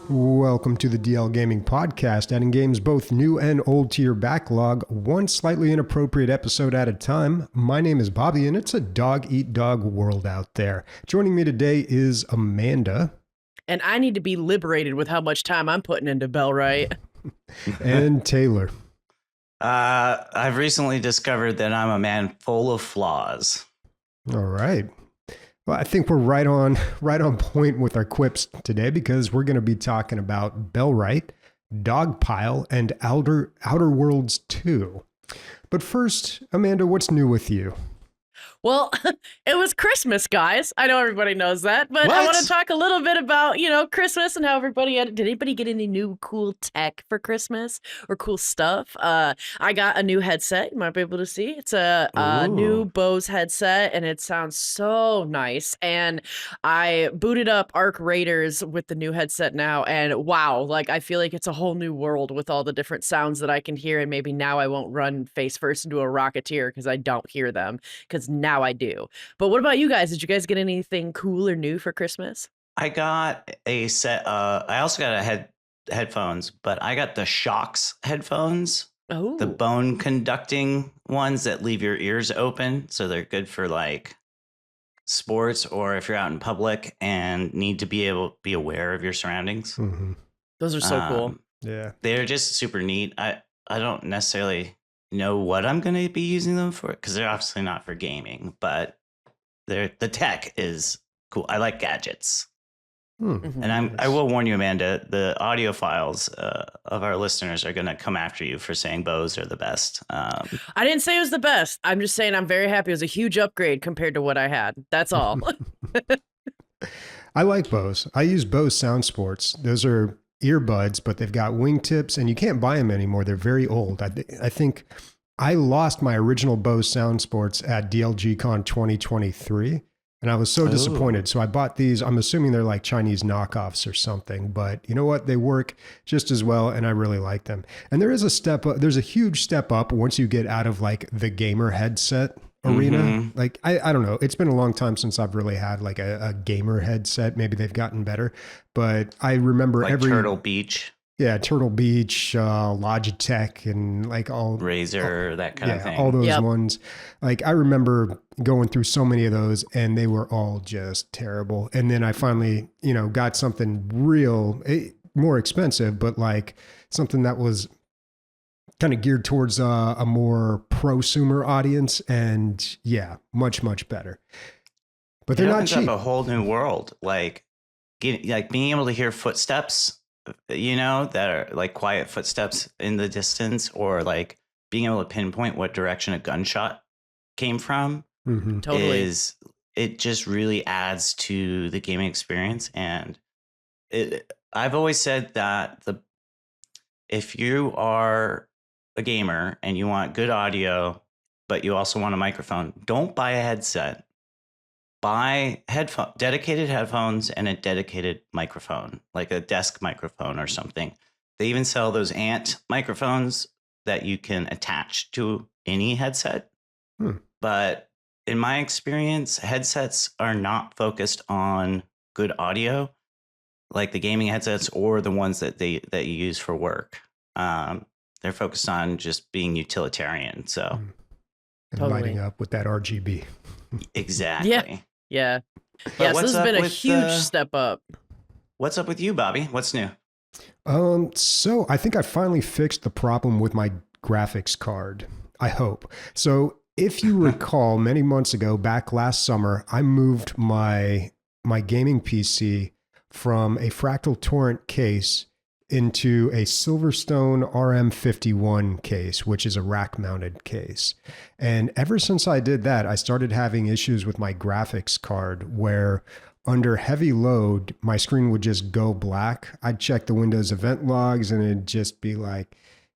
Welcome to the DL Gaming Podcast, adding games both new and old to your backlog, one slightly inappropriate episode at a time. My name is Bobby, and it's a dog-eat-dog world out there. Joining me today is Amanda. And I need to be liberated with how much time I'm putting into Bellwright. And Taylor. I've recently discovered that I'm a man full of flaws. All right. Well, I think we're right on point with our quips today because we're going to be talking about Bellwright, Dogpile, and Outer Worlds 2. But first, Amanda, what's new with you? Well, it was Christmas, guys. I know everybody knows that, but I want to talk a little bit about, Christmas and how everybody did anybody get any new cool tech for Christmas or cool stuff? I got a new headset. You might be able to see. It's a new Bose headset, and it sounds so nice. And I booted up Arc Raiders with the new headset now, and wow, I feel like it's a whole new world with all the different sounds that I can hear, and maybe now I won't run face first into a Rocketeer because I don't hear them, because now I do. But what about you guys? Did you guys get anything cool or new for Christmas? I got a set. I also got headphones, but I got the Shocks headphones. Oh, the bone conducting ones that leave your ears open, so they're good for sports or if you're out in public and need to be aware of your surroundings. Mm-hmm. Those are so cool. Yeah, they're just super neat. I don't necessarily know what I'm going to be using them for because they're obviously not for gaming, but the tech is cool. I like gadgets. Mm-hmm. And I will warn you, Amanda, the audio files of our listeners are going to come after you for saying Bose are the best. I didn't say it was the best. I'm just saying I'm very happy. It was a huge upgrade compared to what I had. That's all. I like Bose. I use Bose Sound Sports. Those are earbuds, but they've got wingtips, and you can't buy them anymore. They're very old. I think I lost my original Bose Sound Sports at DLG Con 2023, and I was so disappointed. So I bought these. I'm assuming they're like Chinese knockoffs or something, but you know what? They work just as well, and I really like them. And there is a step up. There's a huge step up once you get out of the gamer headset arena. Mm-hmm. I don't know. It's been a long time since I've really had a gamer headset. Maybe they've gotten better, but I remember Turtle Beach. Yeah, Turtle Beach, Logitech, and all Razer, that kind of thing. All those ones. I remember going through so many of those, and they were all just terrible. And then I finally, got something more expensive, but something that was kind of geared towards a more prosumer audience, and yeah, much, much better. But they're not cheap. Up a whole new world, being able to hear footsteps, that are quiet footsteps in the distance, or being able to pinpoint what direction a gunshot came from. Mm-hmm. Totally. It just really adds to the gaming experience. And I've always said that if you are a gamer and you want good audio, but you also want a microphone, don't buy a headset. Buy dedicated headphones and a dedicated microphone, like a desk microphone or something. They even sell those Ant microphones that you can attach to any headset. But in my experience, headsets are not focused on good audio, like the gaming headsets or the ones that you use for work. They're focused on just being utilitarian. So and lighting up with that RGB. Exactly. Yeah. So this has been a huge step up. What's up with you, Bobby? What's new? So I think I finally fixed the problem with my graphics card. I hope. So if you recall, many months ago, back last summer, I moved my gaming PC from a Fractal Torrent case into a Silverstone RM51 case, which is a rack-mounted case. And ever since I did that, I started having issues with my graphics card where under heavy load, my screen would just go black. I'd check the Windows event logs and it'd just be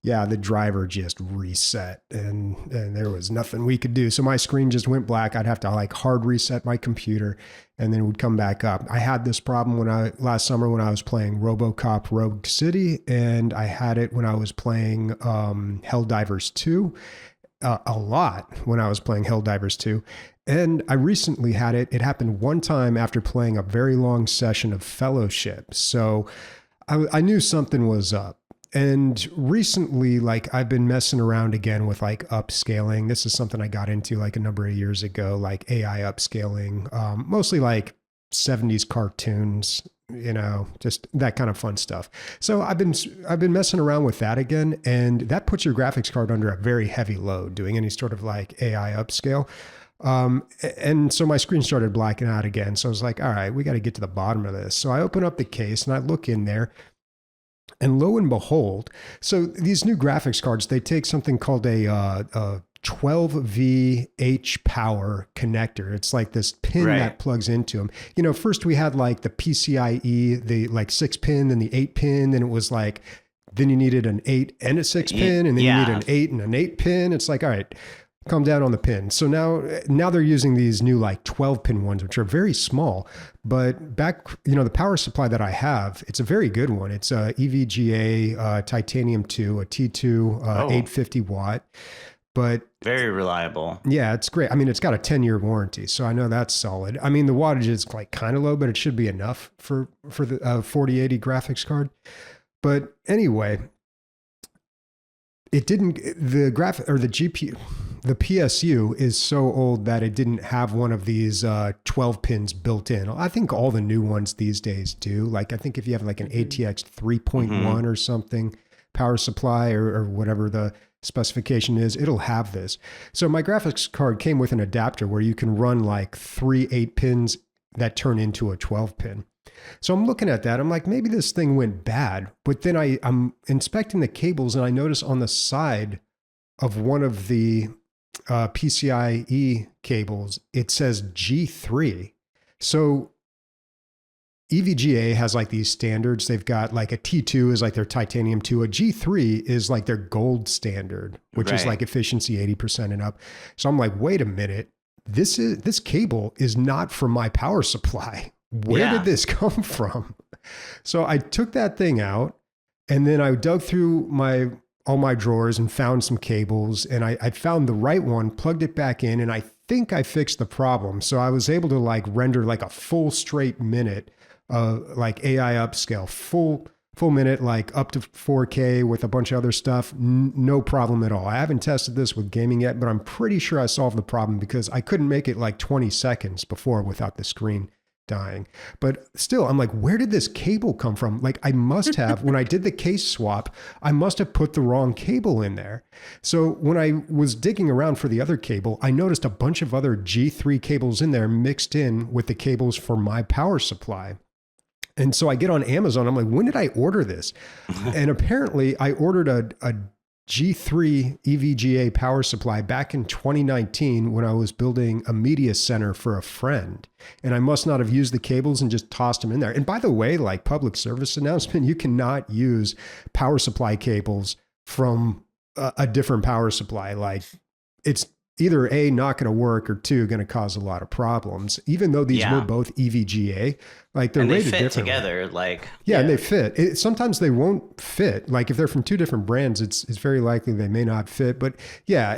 yeah, the driver just reset and there was nothing we could do. So my screen just went black. I'd have to hard reset my computer and then it would come back up. I had this problem last summer when I was playing RoboCop Rogue City, and I had it when I was playing Helldivers 2. A lot when I was playing Helldivers 2. And I recently had it. It happened one time after playing a very long session of Fellowship. So I knew something was up. And recently, like I've been messing around again with like upscaling. This is something I got into like a number of years ago, like AI upscaling, mostly like 70s cartoons, you know, just that kind of fun stuff. So I've been messing around with that again, and that puts your graphics card under a very heavy load doing any sort of like AI upscale. And so my screen started blacking out again. So I was like, all right, we got to get to the bottom of this. So I open up the case and I look in there. And lo and behold, so these new graphics cards, they take something called a 12V power connector. It's like this pin that plugs into them. You know, first we had like the PCIe, the like 6-pin, then the 8-pin, then it was like, then you needed an 8 and a 6-pin, and then you need an 8 and an 8-pin. It's like, all right, calm down on the pin. So now they're using these new like 12-pin ones, which are very small. But back, you know, the power supply that I have, it's a very good one. It's a EVGA Titanium 2, a T2 850 watt. But very reliable. Yeah, it's great. I mean, it's got a 10-year warranty, so I know that's solid. I mean, the wattage is like kind of low, but it should be enough for the 4080 graphics card. But anyway, it didn't, the GPU, the PSU is so old that it didn't have one of these 12 pins built in. I think all the new ones these days do. Like, I think if you have like an ATX 3.1 or something power supply or whatever the specification is, it'll have this. So my graphics card came with an adapter where you can run like 3 8-pins that turn into a 12-pin. So I'm looking at that. I'm like, maybe this thing went bad. But then I'm inspecting the cables and I notice on the side of one of the PCIe cables, it says G3. So EVGA has like these standards. They've got like a T2 is like their titanium 2. A G3 is like their gold standard, which is like efficiency 80% and up. So I'm like, wait a minute. This cable is not from my power supply. Where did this come from? So I took that thing out and then I dug through all my drawers and found some cables, and I found the right one, plugged it back in, and I think I fixed the problem. So I was able to like render like a full straight minute like AI upscale, full minute, like up to 4K with a bunch of other stuff. No problem at all. I haven't tested this with gaming yet, but I'm pretty sure I solved the problem because I couldn't make it like 20 seconds before without the screen dying. But still, I'm like, where did this cable come from? Like, I must have, when I did the case swap, I must have put the wrong cable in there. So when I was digging around for the other cable, I noticed a bunch of other G3 cables in there mixed in with the cables for my power supply. And so I get on Amazon. I'm like, when did I order this? And apparently I ordered a G3 EVGA power supply back in 2019 when I was building a media center for a friend. And I must not have used the cables and just tossed them in there. And by the way, like public service announcement, you cannot use power supply cables from a different power supply. Like, it's either A, not going to work, or 2, going to cause a lot of problems. Even though these were both EVGA, like they're rated differently. They fit together, like and they fit. Sometimes they won't fit. Like if they're from 2 different brands, it's very likely they may not fit. But yeah,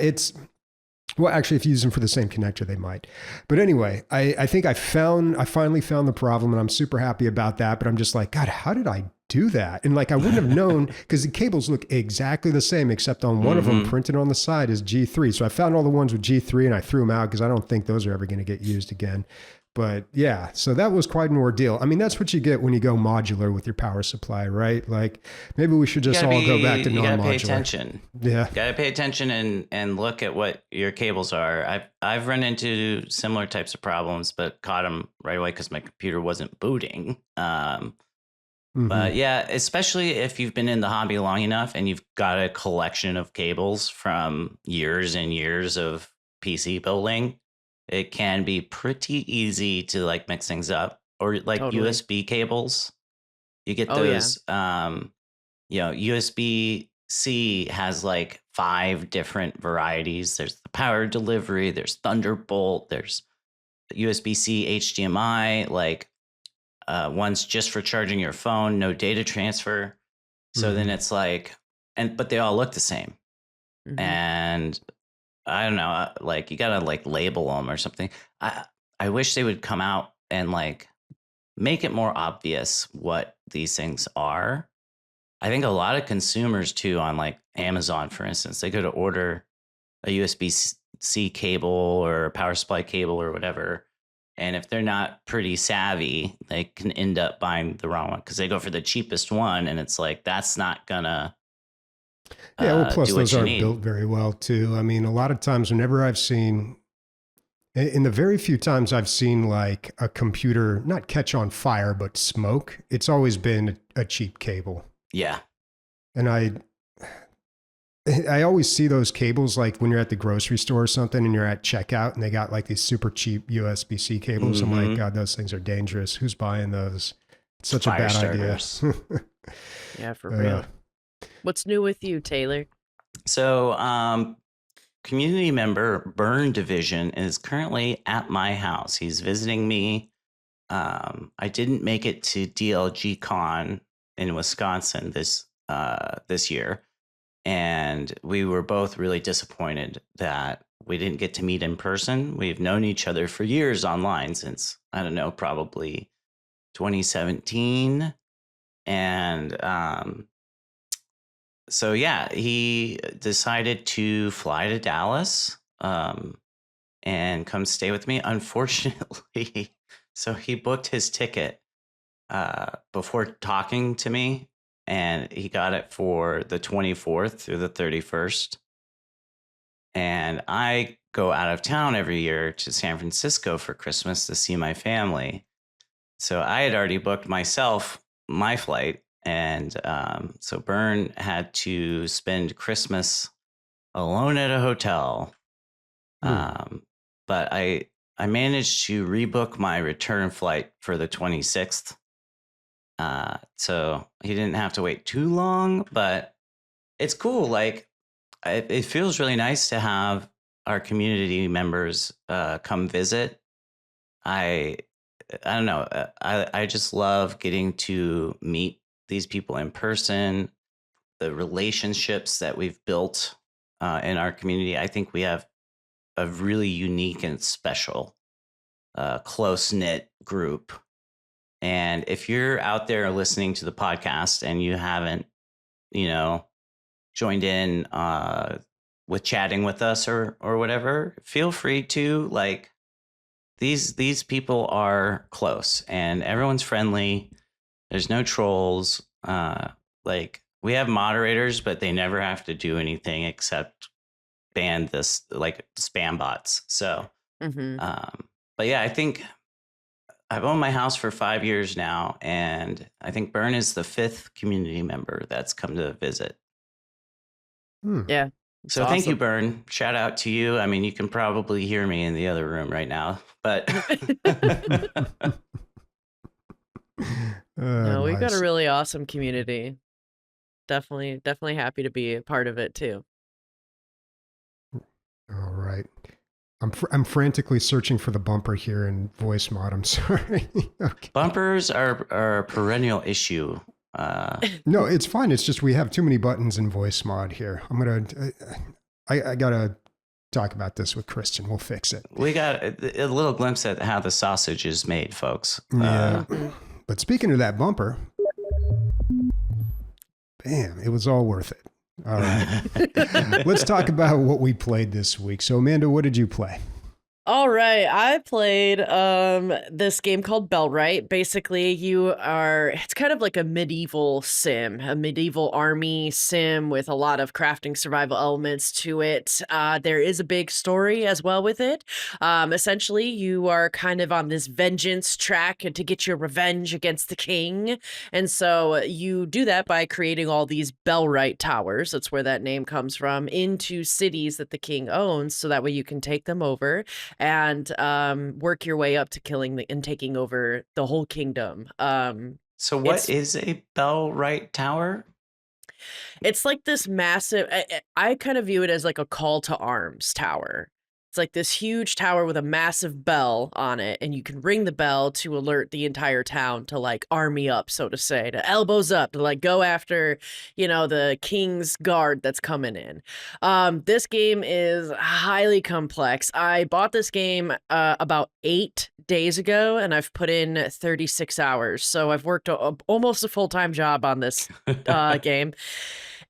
well, actually, if you use them for the same connector, they might. But anyway, I think I finally found the problem, and I'm super happy about that. But I'm just like, God, how did I do that? And like, I wouldn't have known because the cables look exactly the same, except on one of them printed on the side is G3. So I found all the ones with G3 and I threw them out because I don't think those are ever going to get used again. But yeah, so that was quite an ordeal. I mean, that's what you get when you go modular with your power supply, right? Like, maybe we should just all go back to non-modular. You gotta pay attention. Yeah. You gotta pay attention and look at what your cables are. I've run into similar types of problems, but caught them right away because my computer wasn't booting. But yeah, especially if you've been in the hobby long enough and you've got a collection of cables from years and years of PC building, it can be pretty easy to like mix things up. Or like USB cables, you get those. USB-C has like 5 different varieties. There's the power delivery, there's Thunderbolt, there's USB-C HDMI, like one's just for charging your phone, no data transfer. So then it's like, but they all look the same. And I don't know, like you gotta like label them or something. I wish they would come out and like make it more obvious what these things are. I think a lot of consumers too on like Amazon, for instance, they go to order a USB-C cable or a power supply cable or whatever. And if they're not pretty savvy, they can end up buying the wrong one because they go for the cheapest one. And it's like, that's not gonna Yeah, well, plus do what those you aren't need. built very well too. I mean, a lot of times whenever I've seen, in the very few times I've seen like a computer not catch on fire, but smoke, it's always been a cheap cable. Yeah. And I always see those cables like when you're at the grocery store or something and you're at checkout and they got like these super cheap USB-C cables. I'm like, God, those things are dangerous. Who's buying those? It's such a bad idea. Yeah, for real. What's new with you, Taylor? So, community member Burn Division is currently at my house. He's visiting me. I didn't make it to DLG Con in Wisconsin this year. And we were both really disappointed that we didn't get to meet in person. We've known each other for years online since, I don't know, probably 2017. And so, yeah, he decided to fly to Dallas and come stay with me. Unfortunately, so he booked his ticket before talking to me. And he got it for the 24th through the 31st. And I go out of town every year to San Francisco for Christmas to see my family. So I had already booked myself my flight. And so Bern had to spend Christmas alone at a hotel. But I managed to rebook my return flight for the 26th. So he didn't have to wait too long, but it's cool. Like it feels really nice to have our community members come visit. I don't know. I just love getting to meet these people in person. The relationships that we've built in our community. I think we have a really unique and special, close-knit group. And if you're out there listening to the podcast and you haven't, joined in with chatting with us or whatever, feel free to. Like these people are close and everyone's friendly. There's no trolls. Like we have moderators, but they never have to do anything except ban this like spam bots. So, but yeah, I think I've owned my house for 5 years now, and I think Bern is the 5th community member that's come to visit. Yeah. So thank you, Bern. Shout out to you. I mean, you can probably hear me in the other room right now, but no, we've got a really awesome community. Definitely happy to be a part of it too. All right. I'm frantically searching for the bumper here in voice mod. I'm sorry. Okay. Bumpers are a perennial issue. No, it's fine. It's just we have too many buttons in voice mod here. I gotta talk about this with Christian. We'll fix it. We got a little glimpse at how the sausage is made, folks. Yeah. But speaking of that bumper, bam, it was all worth it. All right. Let's talk about what we played this week. So, Amanda, what did you play? All right, I played this game called Bellwright. Basically, it's kind of like a medieval sim, a medieval army sim with a lot of crafting survival elements to it. There is a big story as well with it. Essentially, you are kind of on this vengeance track to get your revenge against the king. And so you do that by creating all these Bellwright towers. That's where that name comes from, into cities that the king owns. So that way you can take them over and work your way up to killing and taking over the whole kingdom. So what is a Bellwright tower? It's like this massive, I kind of view it as like a call to arms tower. It's like this huge tower with a massive bell on it, and you can ring the bell to alert the entire town to like army up, so to say, to elbows up, to like go after, you know, the king's guard that's coming in. This game is highly complex. I bought this game about 8 days ago, and I've put in 36 hours. So I've worked almost a full-time job on this game,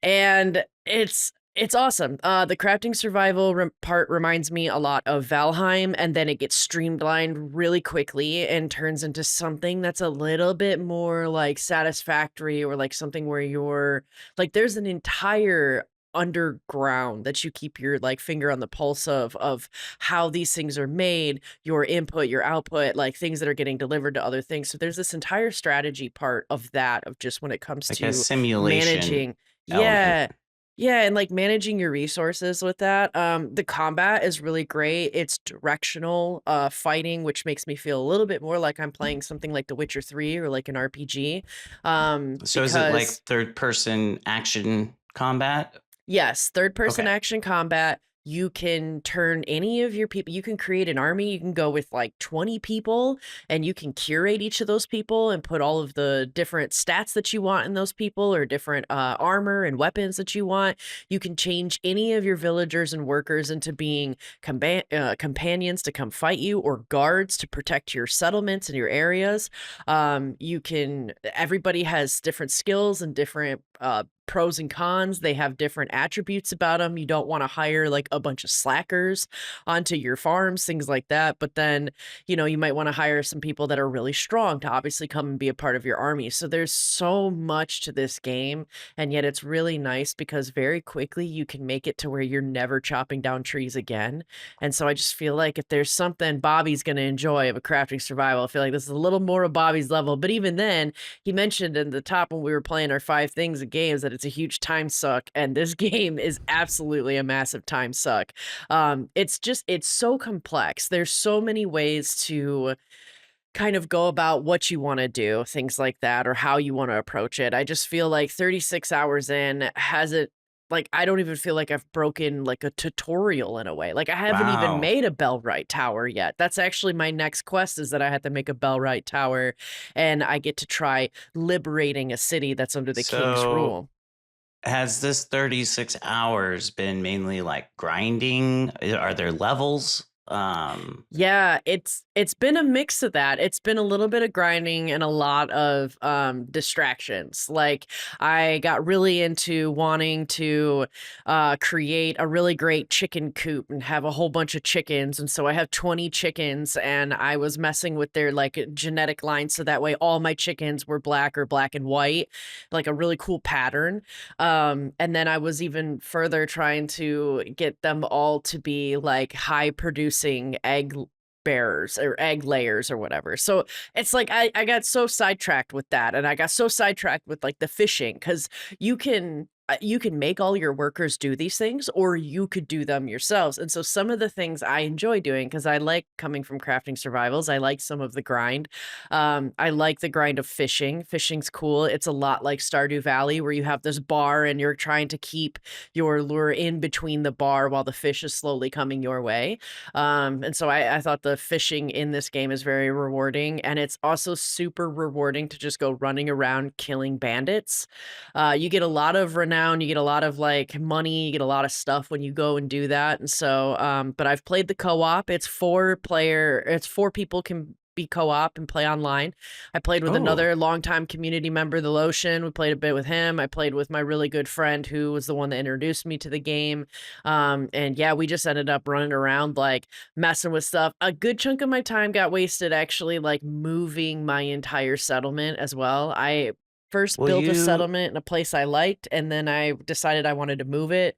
and it's awesome. The crafting survival part reminds me a lot of Valheim, and then it gets streamlined really quickly and turns into something that's a little bit more like satisfactory, or like something where you're like, there's an entire underground that you keep your like finger on the pulse of how these things are made, your input, your output, like things that are getting delivered to other things. So there's this entire strategy part of that, of just when it comes like to a simulation managing. element. Yeah. Yeah, and like managing your resources with that. The combat is really great. It's directional fighting, which makes me feel a little bit more like I'm playing something like The Witcher 3 or like an RPG. So is it like Because third person action combat? yes, third person Okay. action combat. You can turn any of your people, you can create an army. You can go with like 20 people, and you can curate each of those people and put all of the different stats that you want in those people, or different armor and weapons that you want. You can change any of your villagers and workers into being companions to come fight you, or guards to protect your settlements and your areas. Everybody has different skills and different pros and cons. They have different attributes about them. You don't want to hire like a bunch of slackers onto your farms, things like that. But then, you know, you might want to hire some people that are really strong to obviously come and be a part of your army. So there's so much to this game, and yet it's really nice because very quickly you can make it to where you're never chopping down trees again. And so I just feel like if there's something Bobby's going to enjoy of a crafting survival, I feel like this is a little more of Bobby's level. But even then, he mentioned in the top when we were playing our 5 things of games that it's a huge time suck, and this game is absolutely a massive time suck. It's so complex. There's so many ways to kind of go about what you want to do, things like that, or how you want to approach it. I just feel like 36 hours in hasn't, like, I don't even feel like I've broken like a tutorial in a way. Like, I haven't even Wow. made a Bellwright tower yet. That's actually my next quest, is that I have to make a Bellwright tower, and I get to try liberating a city that's under the king's So rule. has this 36 hours been mainly like grinding? Are there levels? Yeah, it's been a mix of that. It's been a little bit of grinding and a lot of distractions. Like, I got really into wanting to create a really great chicken coop and have a whole bunch of chickens. And so I have 20 chickens, and I was messing with their like genetic line, so that way all my chickens were black or black and white, like a really cool pattern. And then I was even further trying to get them all to be like high producing egg bearers or egg layers or whatever. So it's like I got so sidetracked with that, and I got so sidetracked with like the fishing, because you can make all your workers do these things, or you could do them yourselves. And so some of the things I enjoy doing, because I like coming from crafting survivals, I like some of the grind. I like the grind of fishing. Fishing's cool. It's a lot like Stardew Valley, where you have this bar and you're trying to keep your lure in between the bar while the fish is slowly coming your way. And so I thought the fishing in this game is very rewarding, and it's also super rewarding to just go running around killing bandits. You get a lot of renown, you get a lot of like money, you get a lot of stuff when you go and do that. And so, but I've played the co-op. It's 4 people can be co-op and play online. I played with Oh, another longtime community member, the Lotion. We played a bit with him. I played with my really good friend, who was the one that introduced me to the game. And yeah, we just ended up running around, like messing with stuff. A good chunk of my time got wasted actually like moving my entire settlement as well. I first will built a you? settlement in a place I liked, and then I decided I wanted to move it.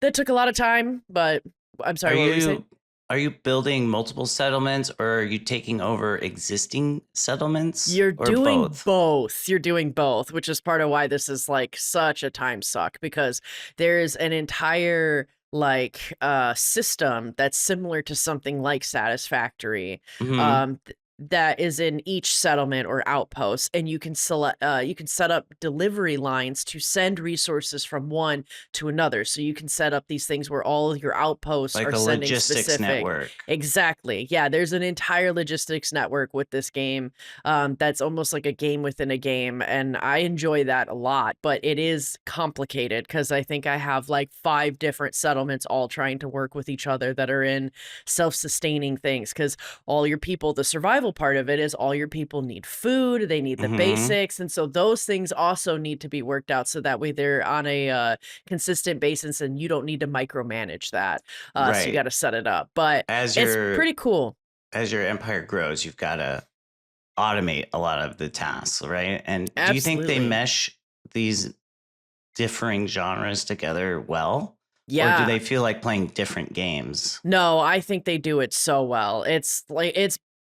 That took a lot of time, but I'm Are sorry, what were you saying? you are you building multiple settlements, or are you taking over existing settlements, You're or doing both? both. You're doing both, which is part of why this is like such a time suck, because there's an entire like system that's similar to something like Satisfactory. Hmm. that is in each settlement or outpost, and you can set up delivery lines to send resources from one to another. So you can set up these things where all of your outposts like are a sending logistics specific network. Exactly. Yeah, there's an entire logistics network with this game. That's almost like a game within a game, and I enjoy that a lot. But it is complicated because I think I have like 5 different settlements all trying to work with each other that are in self-sustaining things. Because all your people, the survival part of it is all your people need food, they need the basics, and so those things also need to be worked out so that way they're on a consistent basis, and you don't need to micromanage that. So you got to set it up, but it's pretty cool. As your empire grows, you've got to automate a lot of the tasks, right? And Absolutely. do you think they mesh these differing genres together well? Yeah. Or do they feel like playing different games? No, I think they do it so well. It's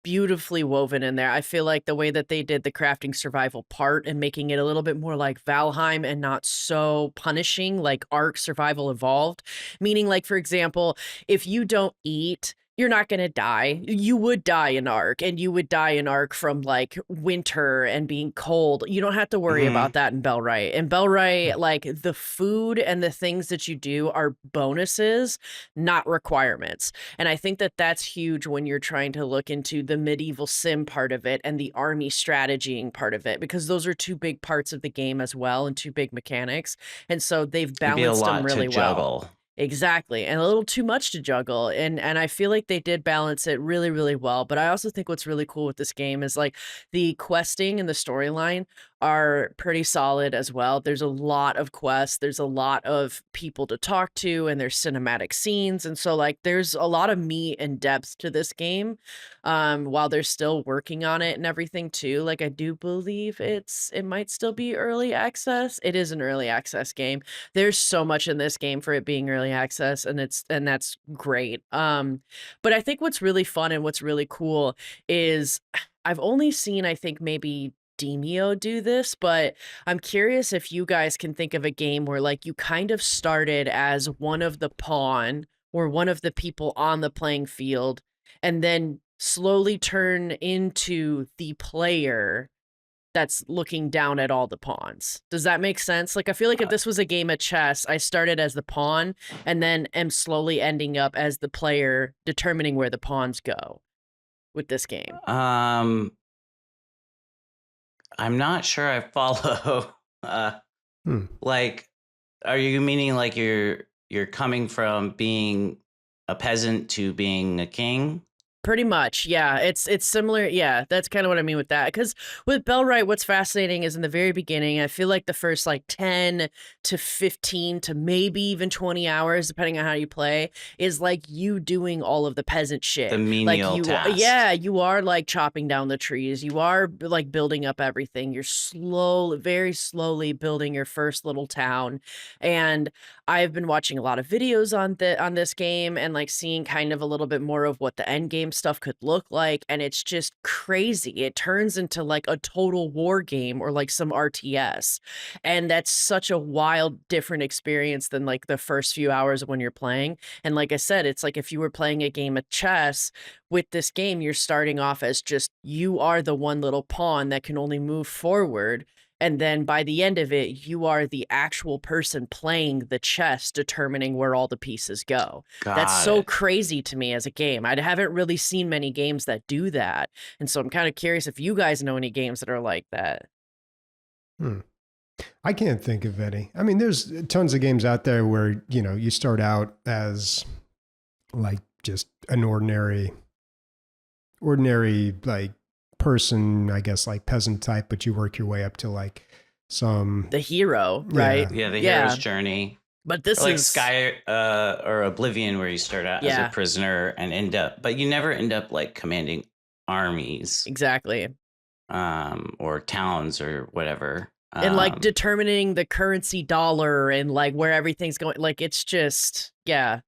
beautifully woven in there. I feel like the way that they did the crafting survival part and making it a little bit more like Valheim and not so punishing like Ark Survival Evolved, meaning like, for example, if you don't eat, you're not going to die. You would die in Ark, and you would die in Ark from like winter and being cold. You don't have to worry about that in Bellwright. In Bellwright, like the food and the things that you do are bonuses, not requirements. And I think that that's huge when you're trying to look into the medieval sim part of it and the army strategying part of it, because those are 2 big parts of the game as well and 2 big mechanics. And so they've balanced them really well. Exactly. And a little too much to juggle. And I feel like they did balance it really, really well. But I also think what's really cool with this game is like the questing and the storyline are pretty solid as well. There's a lot of quests. There's a lot of people to talk to, and there's cinematic scenes. And so like there's a lot of meat and depth to this game while they're still working on it and everything too. Like I do believe it might still be early access. It is an early access game. There's so much in this game for it being early access, and that's great. But I think what's really fun and what's really cool is I've only seen, I think, maybe Demeo do this, but I'm curious if you guys can think of a game where like you kind of started as one of the pawn or one of the people on the playing field and then slowly turn into the player that's looking down at all the pawns. Does that make sense? Like, I feel like if this was a game of chess, I started as the pawn and then am slowly ending up as the player determining where the pawns go with this game. I'm not sure I follow. Like, are you meaning like you're coming from being a peasant to being a king? Pretty much, yeah. It's similar. Yeah, that's kind of what I mean with that. Because with Bellwright, what's fascinating is in the very beginning, I feel like the first like 10 to 15 to maybe even 20 hours, depending on how you play, is like you doing all of the peasant shit. The menial tasks. Yeah, you are like chopping down the trees. You are like building up everything. You're very slowly building your first little town. And I've been watching a lot of videos on this game and like seeing kind of a little bit more of what the end game stuff could look like, and it's just crazy. It turns into like a total war game or like some RTS, and that's such a wild different experience than like the first few hours of when you're playing. And like I said, it's like if you were playing a game of chess, with this game you're starting off as just you are the one little pawn that can only move forward. And then by the end of it, you are the actual person playing the chess, determining where all the pieces go. That's so crazy to me as a game. I haven't really seen many games that do that. And so I'm kind of curious if you guys know any games that are like that. I can't think of any. I mean, there's tons of games out there where, you know, you start out as like just an ordinary like person, I guess, like peasant type, but you work your way up to like the hero, right? Yeah, the hero's journey. But this like is Sky or Oblivion, where you start out as a prisoner and but you never end up like commanding armies, exactly, or towns or whatever, and like determining the currency dollar and like where everything's going. Like it's just Yeah,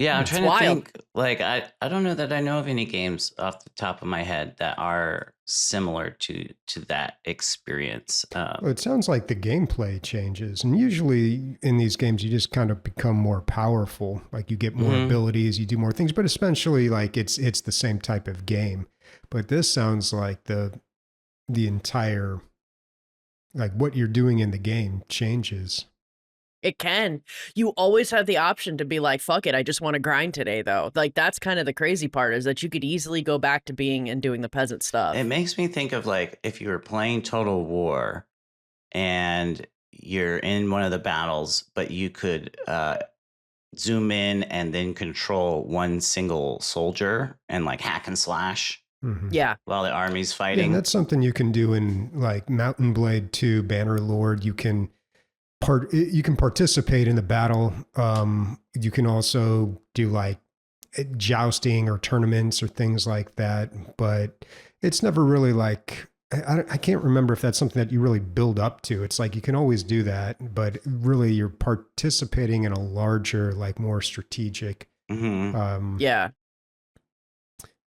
I'm trying to wild. think. Like, I don't know that I know of any games off the top of my head that are similar to that experience. Well, it sounds like the gameplay changes, and usually in these games, you just kind of become more powerful. Like you get more abilities, you do more things, but essentially, like it's the same type of game. But this sounds like the entire, like what you're doing in the game changes. It can. You always have the option to be like, fuck it, I just want to grind today, though. Like, that's kind of the crazy part, is that you could easily go back to being and doing the peasant stuff. It makes me think of like if you were playing Total War and you're in one of the battles, but you could zoom in and then control one single soldier and like hack and slash. Mm-hmm. Yeah. While the army's Yeah, fighting. and that's something you can do in like Mountain Blade 2, Bannerlord. You can participate in the battle. You can also do like jousting or tournaments or things like that, but it's never really like, I can't remember if that's something that you really build up to. It's like you can always do that, but really you're participating in a larger, like more strategic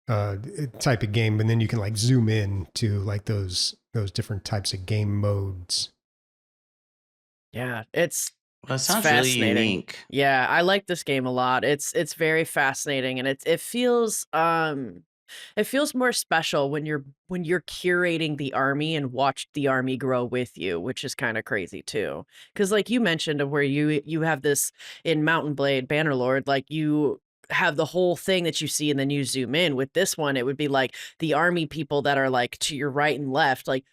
type of game, and then you can like zoom in to like those different types of game modes. Yeah, well, it sounds really unique. Yeah, I like this game a lot. It's very fascinating, and it feels more special when you're curating the army and watch the army grow with you, which is kind of crazy too. Because like you mentioned, of where you have this in Mountain Blade Bannerlord, like you have the whole thing that you see and then you zoom in. With this one, it would be like the army people that are like to your right and left, like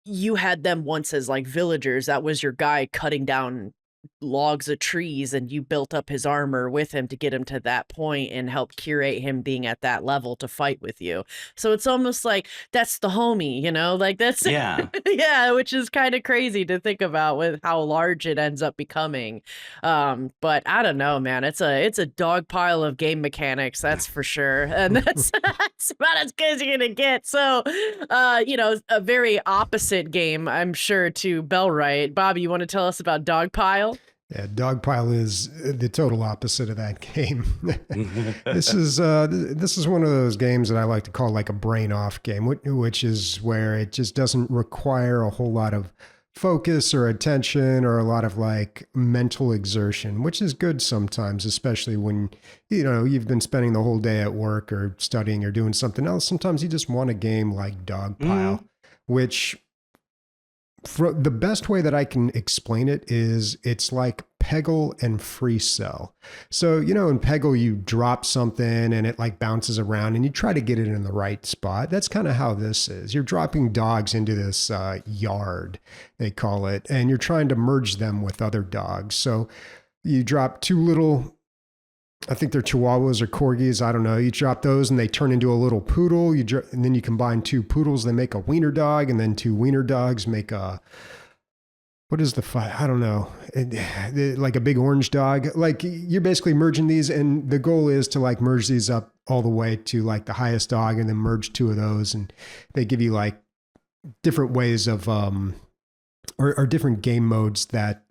you had them once as like villagers. That was your guy cutting down logs of trees, and you built up his armor with him to get him to that point and help curate him being at that level to fight with you. So it's almost like that's the homie, like that's yeah, which is kind of crazy to think about with how large it ends up becoming. But I don't know, man, it's a dog pile of game mechanics, that's for sure, and that's about as good as you're gonna get. So a very opposite game, I'm sure, to Bellwright. Bobby, you want to tell us about Dogpile? Yeah, Dogpile is the total opposite of that game. This is one of those games that I like to call like a brain off game, which is where it just doesn't require a whole lot of focus or attention or a lot of like mental exertion, which is good sometimes, especially when you've been spending the whole day at work or studying or doing something else. Sometimes you just want a game like Dogpile, which the best way that I can explain it is it's like Peggle and Free Cell. So, in Peggle, you drop something and it like bounces around and you try to get it in the right spot. That's kind of how this is. You're dropping dogs into this yard, they call it, and you're trying to merge them with other dogs. So you drop two little, I think they're Chihuahuas or Corgis. I don't know. You drop those and they turn into a little poodle. And then you combine two poodles. They make a wiener dog, and then two wiener dogs make what is the fight? I don't know. Like a big orange dog. Like you're basically merging these, and the goal is to like merge these up all the way to like the highest dog, and then merge two of those, and they give you like different ways of or different game modes that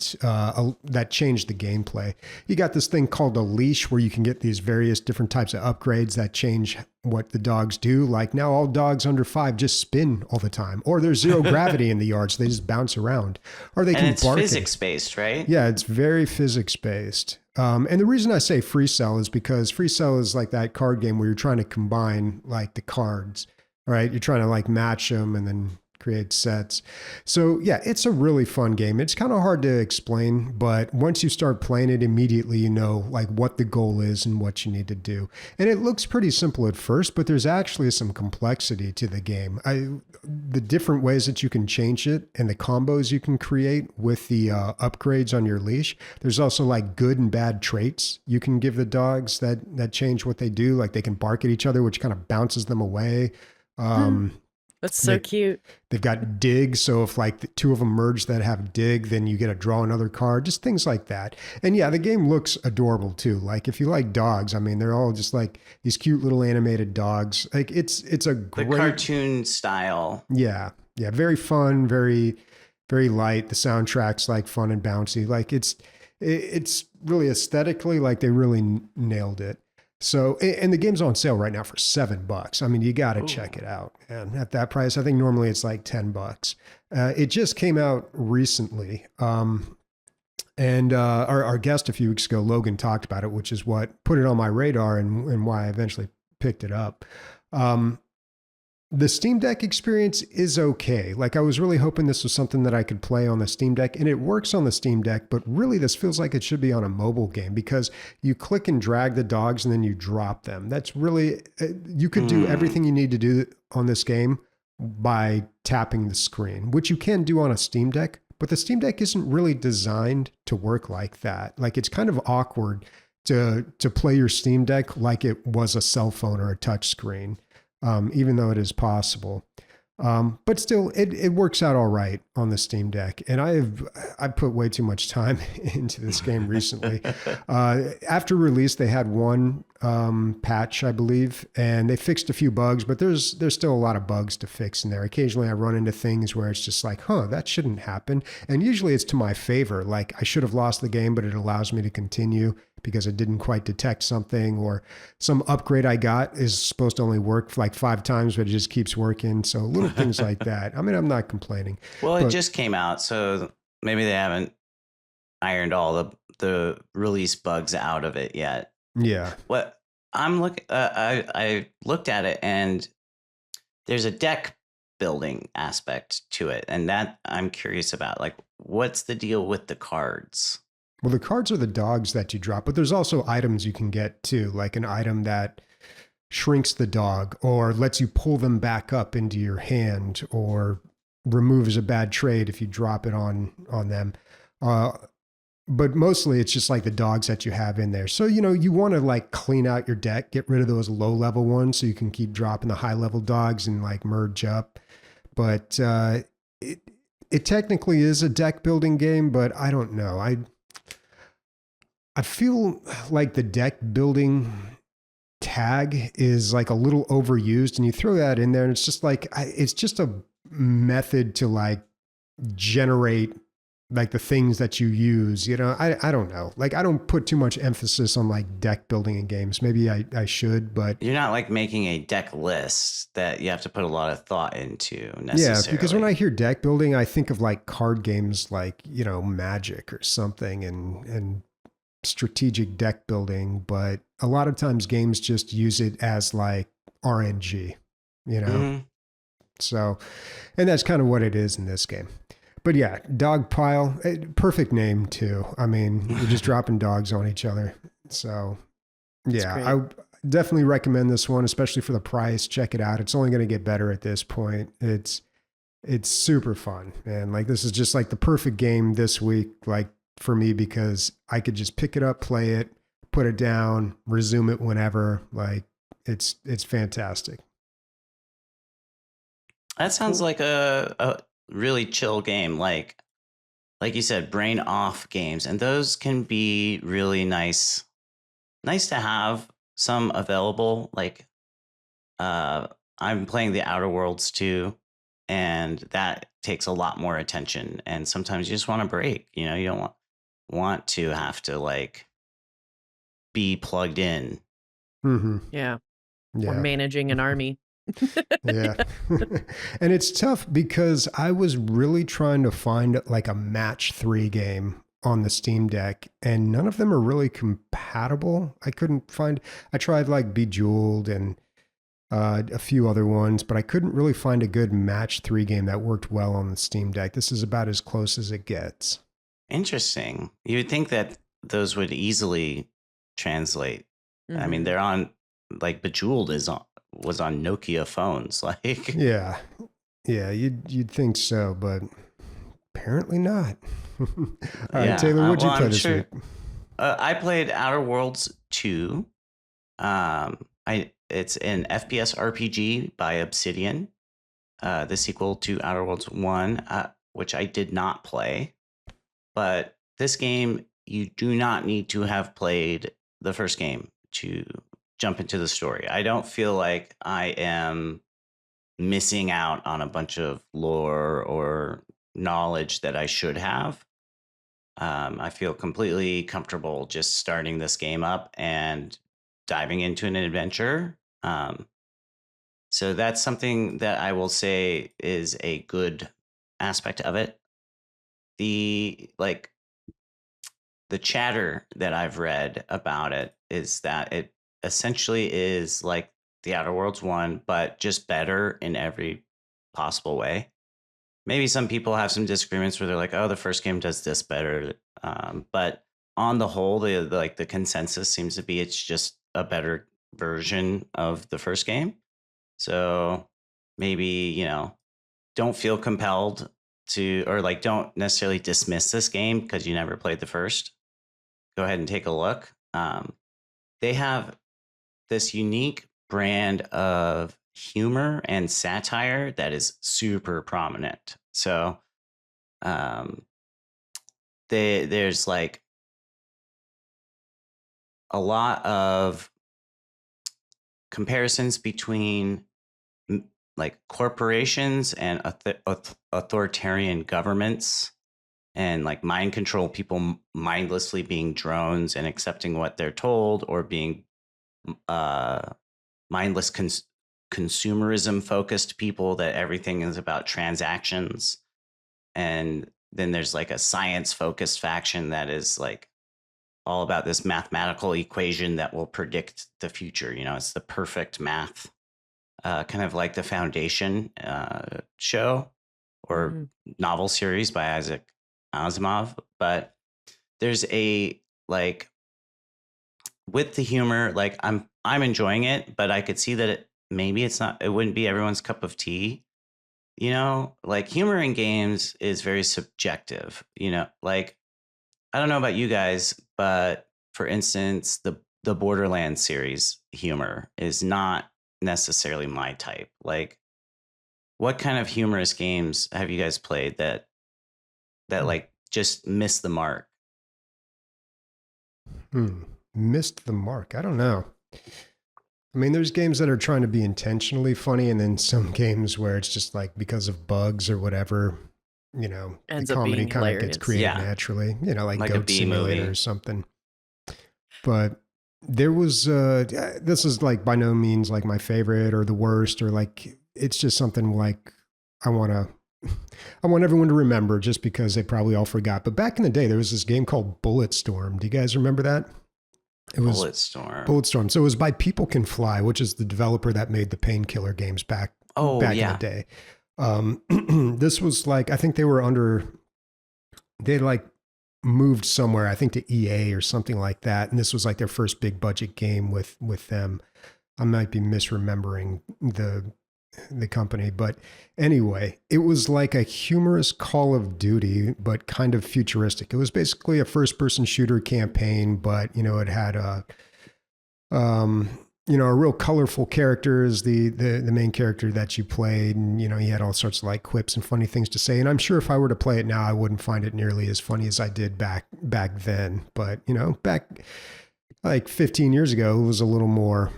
change the gameplay. You got this thing called a leash where you can get these various different types of upgrades that change what the dogs do. Like now all dogs under 5 just spin all the time, or there's zero gravity in the yard, so they just bounce around, or they can bark. It's physics based, right? Yeah, it's very physics based. And the reason I say Free Cell is because Free Cell is like that card game where you're trying to combine like the cards, right? You're trying to like match them and then create sets. So yeah, it's a really fun game. It's kind of hard to explain, but once you start playing it, immediately you know like what the goal is and what you need to do. And it looks pretty simple at first, but there's actually some complexity to the game. The different ways that you can change it and the combos you can create with the upgrades on your leash. There's also like good and bad traits you can give the dogs that change what they do. Like they can bark at each other, which kind of bounces them away. That's so cute. They've got dig. So if like the two of them merge that have dig, then you get to draw another card, just things like that. And yeah, the game looks adorable too. Like if you like dogs, I mean, they're all just like these cute little animated dogs. Like it's a great the cartoon style. Yeah. Yeah. Very fun, very, very light. The soundtrack's like fun and bouncy. Like it's really aesthetically, like they really nailed it. So, and the game's on sale right now for $7. I mean, you got to check it out. And at that price, I think normally it's like $10. It just came out recently. And our guest a few weeks ago, Logan, talked about it, which is what put it on my radar and why I eventually picked it up. The Steam Deck experience is okay. Like, I was really hoping this was something that I could play on the Steam Deck, and it works on the Steam Deck, but really this feels like it should be on a mobile game because you click and drag the dogs and then you drop them. That's really, you could do everything you need to do on this game by tapping the screen, which you can do on a Steam Deck, but the Steam Deck isn't really designed to work like that. Like, it's kind of awkward to play your Steam Deck like it was a cell phone or a touch screen. Even though it is possible. But still, it works out all right on the Steam Deck. And I put way too much time into this game recently. After release, they had one patch, I believe, and they fixed a few bugs, but there's still a lot of bugs to fix in there. Occasionally, I run into things where it's just like, that shouldn't happen. And usually it's to my favor. Like, I should have lost the game, but it allows me to continue because it didn't quite detect something, or some upgrade I got is supposed to only work like 5 times, but it just keeps working. So little things like that. I mean, I'm not complaining. Well, it just came out, so maybe they haven't ironed all the release bugs out of it yet. Yeah. What I looked at it, and there's a deck building aspect to it, and that I'm curious about. Like, what's the deal with the cards? Well, the cards are the dogs that you drop, but there's also items you can get too, like an item that shrinks the dog or lets you pull them back up into your hand or removes a bad trade if you drop it on them. But mostly it's just like the dogs that you have in there. So, you want to like clean out your deck, get rid of those low level ones so you can keep dropping the high level dogs and like merge up. But it technically is a deck building game, but I don't know. I feel like the deck building tag is like a little overused, and you throw that in there and it's just like, it's just a method to like generate like the things that you use, I don't know. Like, I don't put too much emphasis on like deck building in games. Maybe I should, but you're not like making a deck list that you have to put a lot of thought into necessarily. Yeah, because when I hear deck building, I think of like card games like, Magic or something and strategic deck building, but a lot of times games just use it as like RNG, So, and that's kind of what it is in this game. But yeah, Dogpile, perfect name too. I mean, you're just dropping dogs on each other. So yeah, I definitely recommend this one, especially for the price. Check it out. It's only going to get better at this point. It's super fun. And like, this is just like the perfect game this week, like for me, because I could just pick it up, play it, put it down, resume it whenever. Like, it's fantastic. That sounds like a really chill game. Like you said, brain off games. And those can be really nice to have some available. Like, I'm playing the Outer Worlds too, and that takes a lot more attention. And sometimes you just want a break. You don't want to have to like be plugged in. Mm-hmm. Yeah. Or managing an army. Yeah. And it's tough because I was really trying to find like a match 3 game on the Steam Deck, and none of them are really compatible. I tried like Bejeweled and a few other ones, but I couldn't really find a good match 3 game that worked well on the Steam Deck. This is about as close as it gets. Interesting. You would think that those would easily translate. Mm-hmm. I mean, they're on, like, Bejeweled was on Nokia phones. Like, yeah, you'd think so, but apparently not. All right, Taylor, what'd you play this week? I played Outer Worlds 2. It's an FPS RPG by Obsidian, the sequel to Outer Worlds 1, which I did not play. But this game, you do not need to have played the first game to jump into the story. I don't feel like I am missing out on a bunch of lore or knowledge that I should have. I feel completely comfortable just starting this game up and diving into an adventure. So that's something that I will say is a good aspect of it. The chatter that I've read about it is that it essentially is like The Outer Worlds 1, but just better in every possible way. Maybe some people have some disagreements where they're like, oh, the first game does this better. But on the whole, the consensus seems to be it's just a better version of the first game. So maybe, don't feel compelled to, or like don't necessarily dismiss this game because you never played the first. Go ahead and take a look. They have this unique brand of humor and satire that is super prominent. So there's like a lot of comparisons between like corporations and authoritarian governments, and like mind control people mindlessly being drones and accepting what they're told, or being mindless consumerism focused people that everything is about transactions. And then there's like a science focused faction that is like all about this mathematical equation that will predict the future. It's the perfect math, kind of like the Foundation show or novel series by Isaac Asimov. But there's a like, with the humor, like I'm enjoying it, but I could see that it wouldn't be everyone's cup of tea. Like humor in games is very subjective. Like I don't know about you guys, but for instance, the Borderlands series humor is not necessarily my type. Like, what kind of humorous games have you guys played that like just missed the mark? Missed the mark. I don't know. I mean, there's games that are trying to be intentionally funny, and then some games where it's just like because of bugs or whatever, Ends the up comedy being kind of hilarious. gets created naturally, like Like a Goat B Simulator movie or something. But there was, this is like by no means like my favorite or the worst, or like, it's just something like I want everyone to remember just because they probably all forgot. But back in the day, there was this game called Bulletstorm. Do you guys remember that? It was Bulletstorm. So it was by People Can Fly, which is the developer that made the Painkiller games back in the day. This was like, I think they like moved somewhere, I think to EA or something like that. And this was like their first big budget game with them. I might be misremembering the company, but anyway, it was like a humorous Call of Duty, but kind of futuristic. It was basically a first person shooter campaign, but it had a real colorful characters, the main character that you played, and he had all sorts of like quips and funny things to say. And I'm sure if I were to play it now, I wouldn't find it nearly as funny as I did back then. But back like 15 years ago, it was a little more,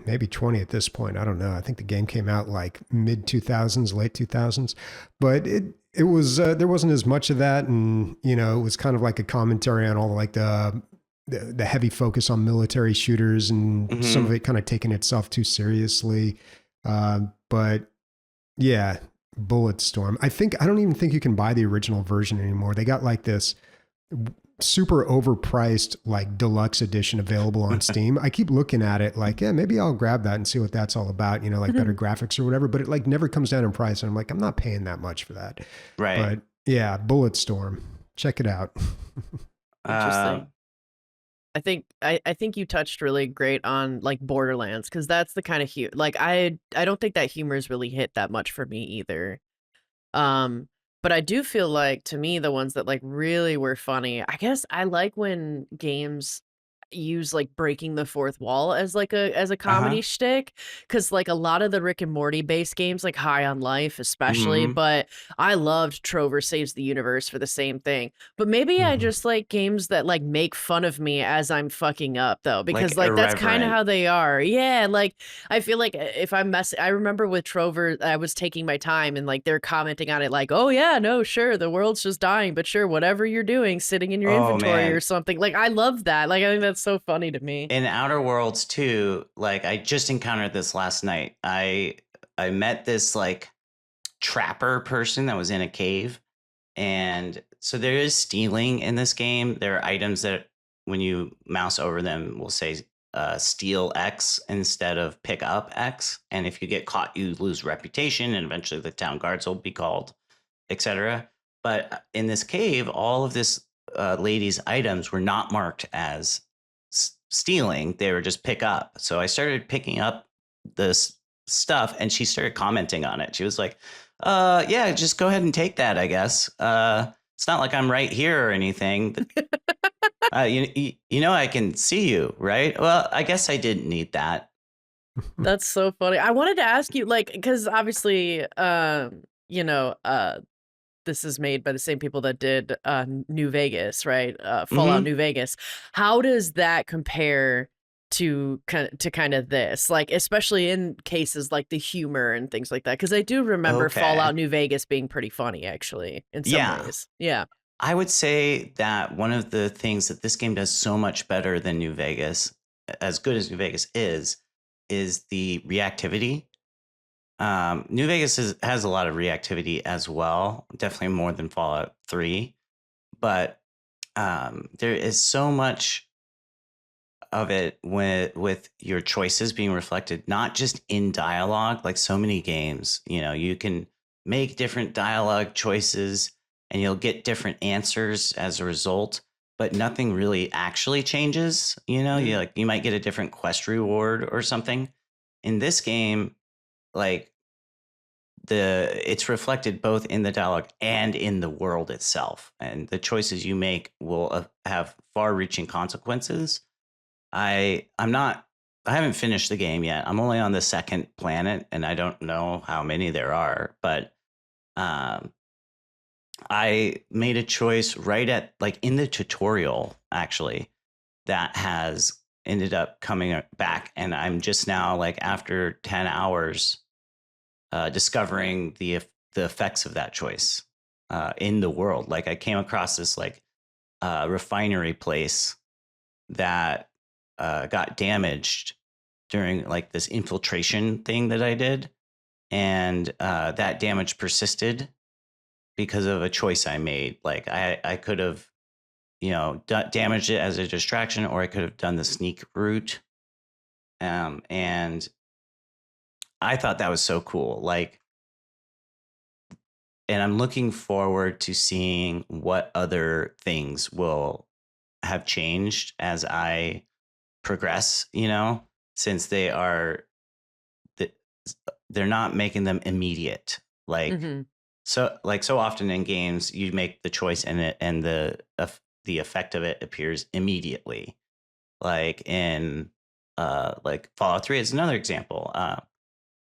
maybe 20 at this point. I don't know. I think the game came out like mid 2000s, late 2000s, but it was there wasn't as much of that, and it was kind of like a commentary on all like the heavy focus on military shooters, and some of it kind of taking itself too seriously. But yeah, Bulletstorm. I don't even think you can buy the original version anymore. They got like this super overpriced like deluxe edition available on Steam. I keep looking at it like, yeah, maybe I'll grab that and see what that's all about, like better graphics or whatever, but it like never comes down in price. And I'm like, I'm not paying that much for that. Right. But yeah, Bulletstorm. Check it out. Interesting. I think you touched really great on like Borderlands, because that's the kind of like I don't think that humor's really hit that much for me either. But I do feel like, to me, the ones that like really were funny, I guess I like when games use like breaking the fourth wall as like a comedy shtick, because like a lot of the Rick and Morty based games, like High on Life especially, but I loved Trover Saves the Universe for the same thing. But maybe I just like games that like make fun of me as I'm fucking up, though, because like that's kind of how they are. Yeah, like I feel like if I'm messing, I remember with Trover, I was taking my time and like they're commenting on it like, oh yeah, no, sure, the world's just dying, but sure, whatever you're doing, sitting in your inventory or something. Like I love that. Like I think that's so funny to me. In Outer Worlds 2, like I just encountered this last night. I met this like trapper person that was in a cave, and so there is stealing in this game. There are items that when you mouse over them will say steal X instead of pick up X. And if you get caught, you lose reputation, and eventually the town guards will be called, etc. But in this cave, all of this lady's items were not marked as stealing. They were just pick up. So I started picking up this stuff, and she started commenting on it. She was like, yeah, just go ahead and take that, I guess. It's not like I'm right here or anything. You know, I can see you, right? Well, I guess I didn't need that. That's so funny. I wanted to ask you, like, because obviously, you know, this is made by the same people that did New Vegas, right? Fallout New Vegas. How does that compare to kind of this, like, especially in cases like the humor and things like that? Because I do remember Fallout New Vegas being pretty funny, actually, in some ways. Yeah. I would say that one of the things that this game does so much better than New Vegas, as good as New Vegas is the reactivity. New Vegas has a lot of reactivity as well, definitely more than Fallout 3. But there is so much of it with your choices being reflected, not just in dialogue, like so many games. You know, you can make different dialogue choices and you'll get different answers as a result, but nothing really actually changes. You know, you might get a different quest reward or something. In this game, like it's reflected both in the dialogue and in the world itself, and the choices you make will have far-reaching consequences. I haven't finished the game yet. I'm only on the second planet, and I don't know how many there are, but I made a choice right at, like, in the tutorial, actually, that has ended up coming back. And I'm just now, like, after 10 hours, discovering the effects of that choice in the world. Like, I came across this, like, refinery place that got damaged during, like, this infiltration thing that I did. And that damage persisted because of a choice I made. Like, I could have, you know, damaged it as a distraction, or I could have done the sneak route. And I thought that was so cool. Like, and I'm looking forward to seeing what other things will have changed as I progress, you know, since they're not making them immediate. Like, so often in games, you make the choice and the effect of it appears immediately. Like in like Fallout 3 is another example.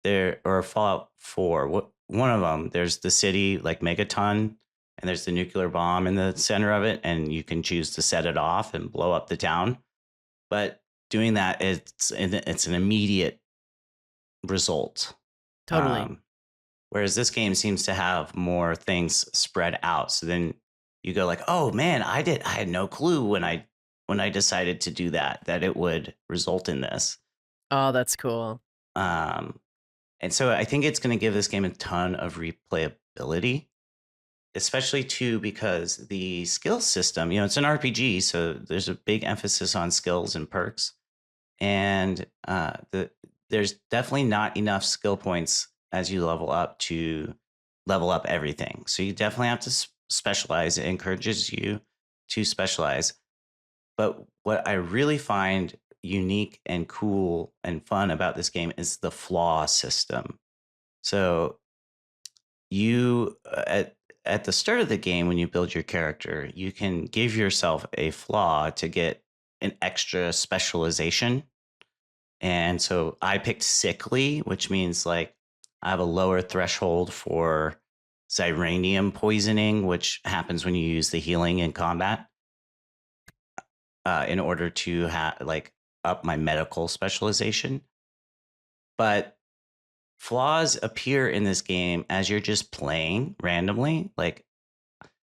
Or Fallout 4, one of them, there's the city, like Megaton, and there's the nuclear bomb in the center of it, and you can choose to set it off and blow up the town. But doing that, it's an immediate result. Totally. Whereas this game seems to have more things spread out. So then you go like, oh man, I had no clue when I decided to do that it would result in this. Oh, that's cool. And so I think it's going to give this game a ton of replayability, especially too because the skill system, you know, it's an RPG, so there's a big emphasis on skills and perks, and there's definitely not enough skill points as you level up to level up everything. So you definitely have to specialize. It encourages you to specialize. But what I really find unique and cool and fun about this game is the flaw system. So you, at the start of the game, when you build your character, you can give yourself a flaw to get an extra specialization. And so I picked sickly, which means like I have a lower threshold for Ziranium poisoning, which happens when you use the healing in combat, in order to up my medical specialization. But flaws appear in this game as you're just playing randomly. Like,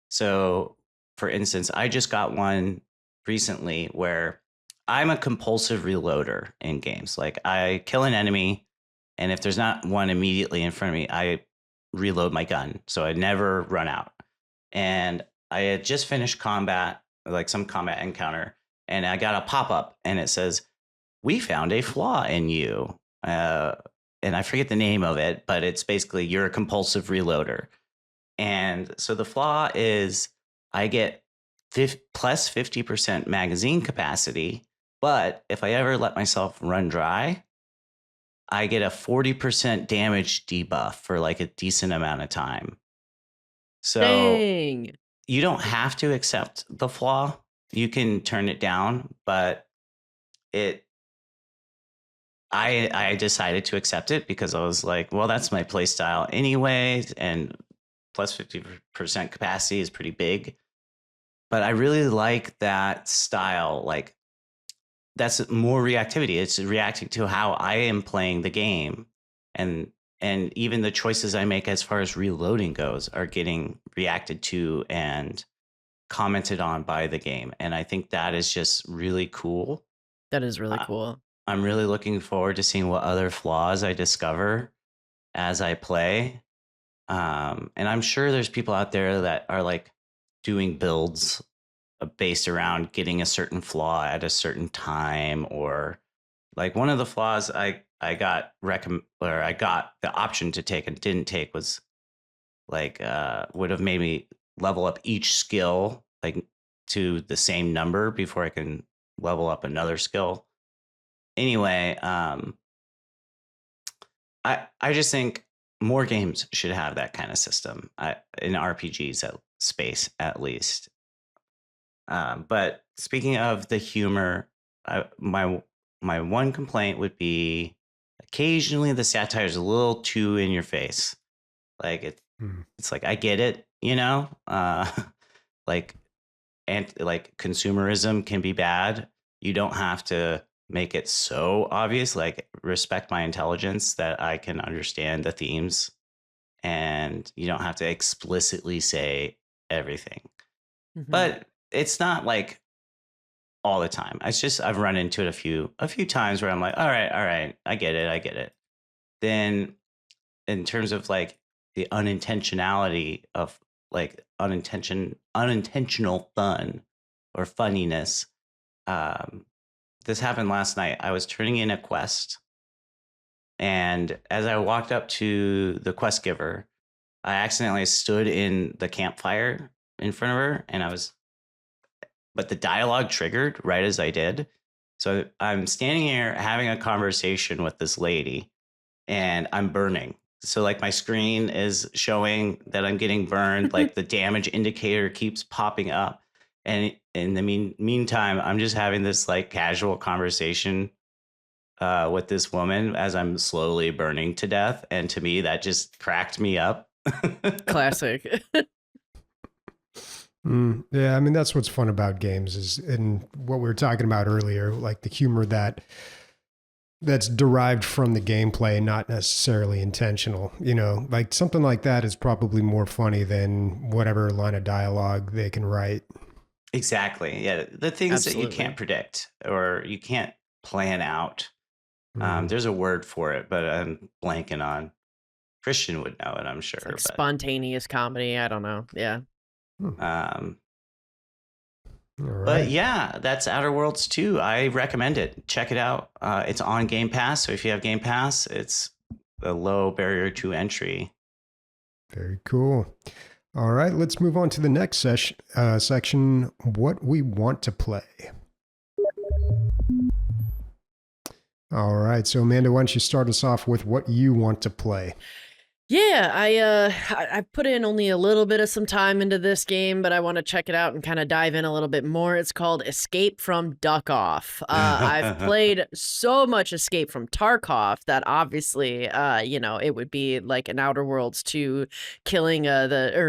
so for instance, I just got one recently where I'm a compulsive reloader in games. Like, I kill an enemy, and if there's not one immediately in front of me, I reload my gun, so I never run out. And I had just finished combat, like some combat encounter, and I got a pop-up, and it says, we found a flaw in you. And I forget the name of it, but it's basically you're a compulsive reloader. And so the flaw is I get plus 50% magazine capacity, but if I ever let myself run dry, I get a 40% damage debuff for like a decent amount of time. So Dang. You don't have to accept the flaw. You can turn it down, but I decided to accept it because I was like, well, that's my play style anyways, and plus 50% capacity is pretty big. But I really like that style. Like, that's more reactivity. It's reacting to how I am playing the game. And even the choices I make as far as reloading goes are getting reacted to and commented on by the game. And I think that is just really cool. That is really cool. I'm really looking forward to seeing what other flaws I discover as I play. And I'm sure there's people out there that are like doing builds based around getting a certain flaw at a certain time, or like one of the flaws I got I got the option to take and didn't take was like would have made me level up each skill like to the same number before I can level up another skill. Anyway, I just think more games should have that kind of system in RPGs space at least. But speaking of the humor, my one complaint would be occasionally the satire is a little too in your face. Like it's like, I get it, you know, like consumerism can be bad. You don't have to make it so obvious. Like, respect my intelligence that I can understand the themes, and you don't have to explicitly say everything. Mm-hmm. But it's not like all the time. It's just I've run into it a few times where I'm like, all right, I get it. Then in terms of like the unintentionality of like unintentional fun or funniness, this happened last night. I was turning in a quest, and as I walked up to the quest giver, I accidentally stood in the campfire in front of her, but the dialogue triggered right as I did. So I'm standing here having a conversation with this lady, and I'm burning. So like my screen is showing that I'm getting burned, like the damage indicator keeps popping up. And in the meantime, I'm just having this like casual conversation with this woman as I'm slowly burning to death. And to me, that just cracked me up. Classic. Yeah, I mean, that's what's fun about games is, and what we were talking about earlier, like the humor that's derived from the gameplay, not necessarily intentional. You know, like something like that is probably more funny than whatever line of dialogue they can write. Exactly. Yeah. The things Absolutely. That you can't predict or you can't plan out. There's a word for it, but I'm blanking on. Christian would know it, I'm sure. Like spontaneous comedy. I don't know. Yeah. All right. But yeah, that's Outer Worlds 2. I recommend it. Check it out. It's on Game Pass. So if you have Game Pass, it's a low barrier to entry. Very cool. All right, let's move on to the next section, what we want to play. All right, so Amanda, why don't you start us off with what you want to play? Yeah, I put in only a little bit of some time into this game, but I want to check it out and kind of dive in a little bit more. It's called Escape from Dukov. I've played so much Escape from Tarkov that obviously, it would be like an Outer Worlds 2 killing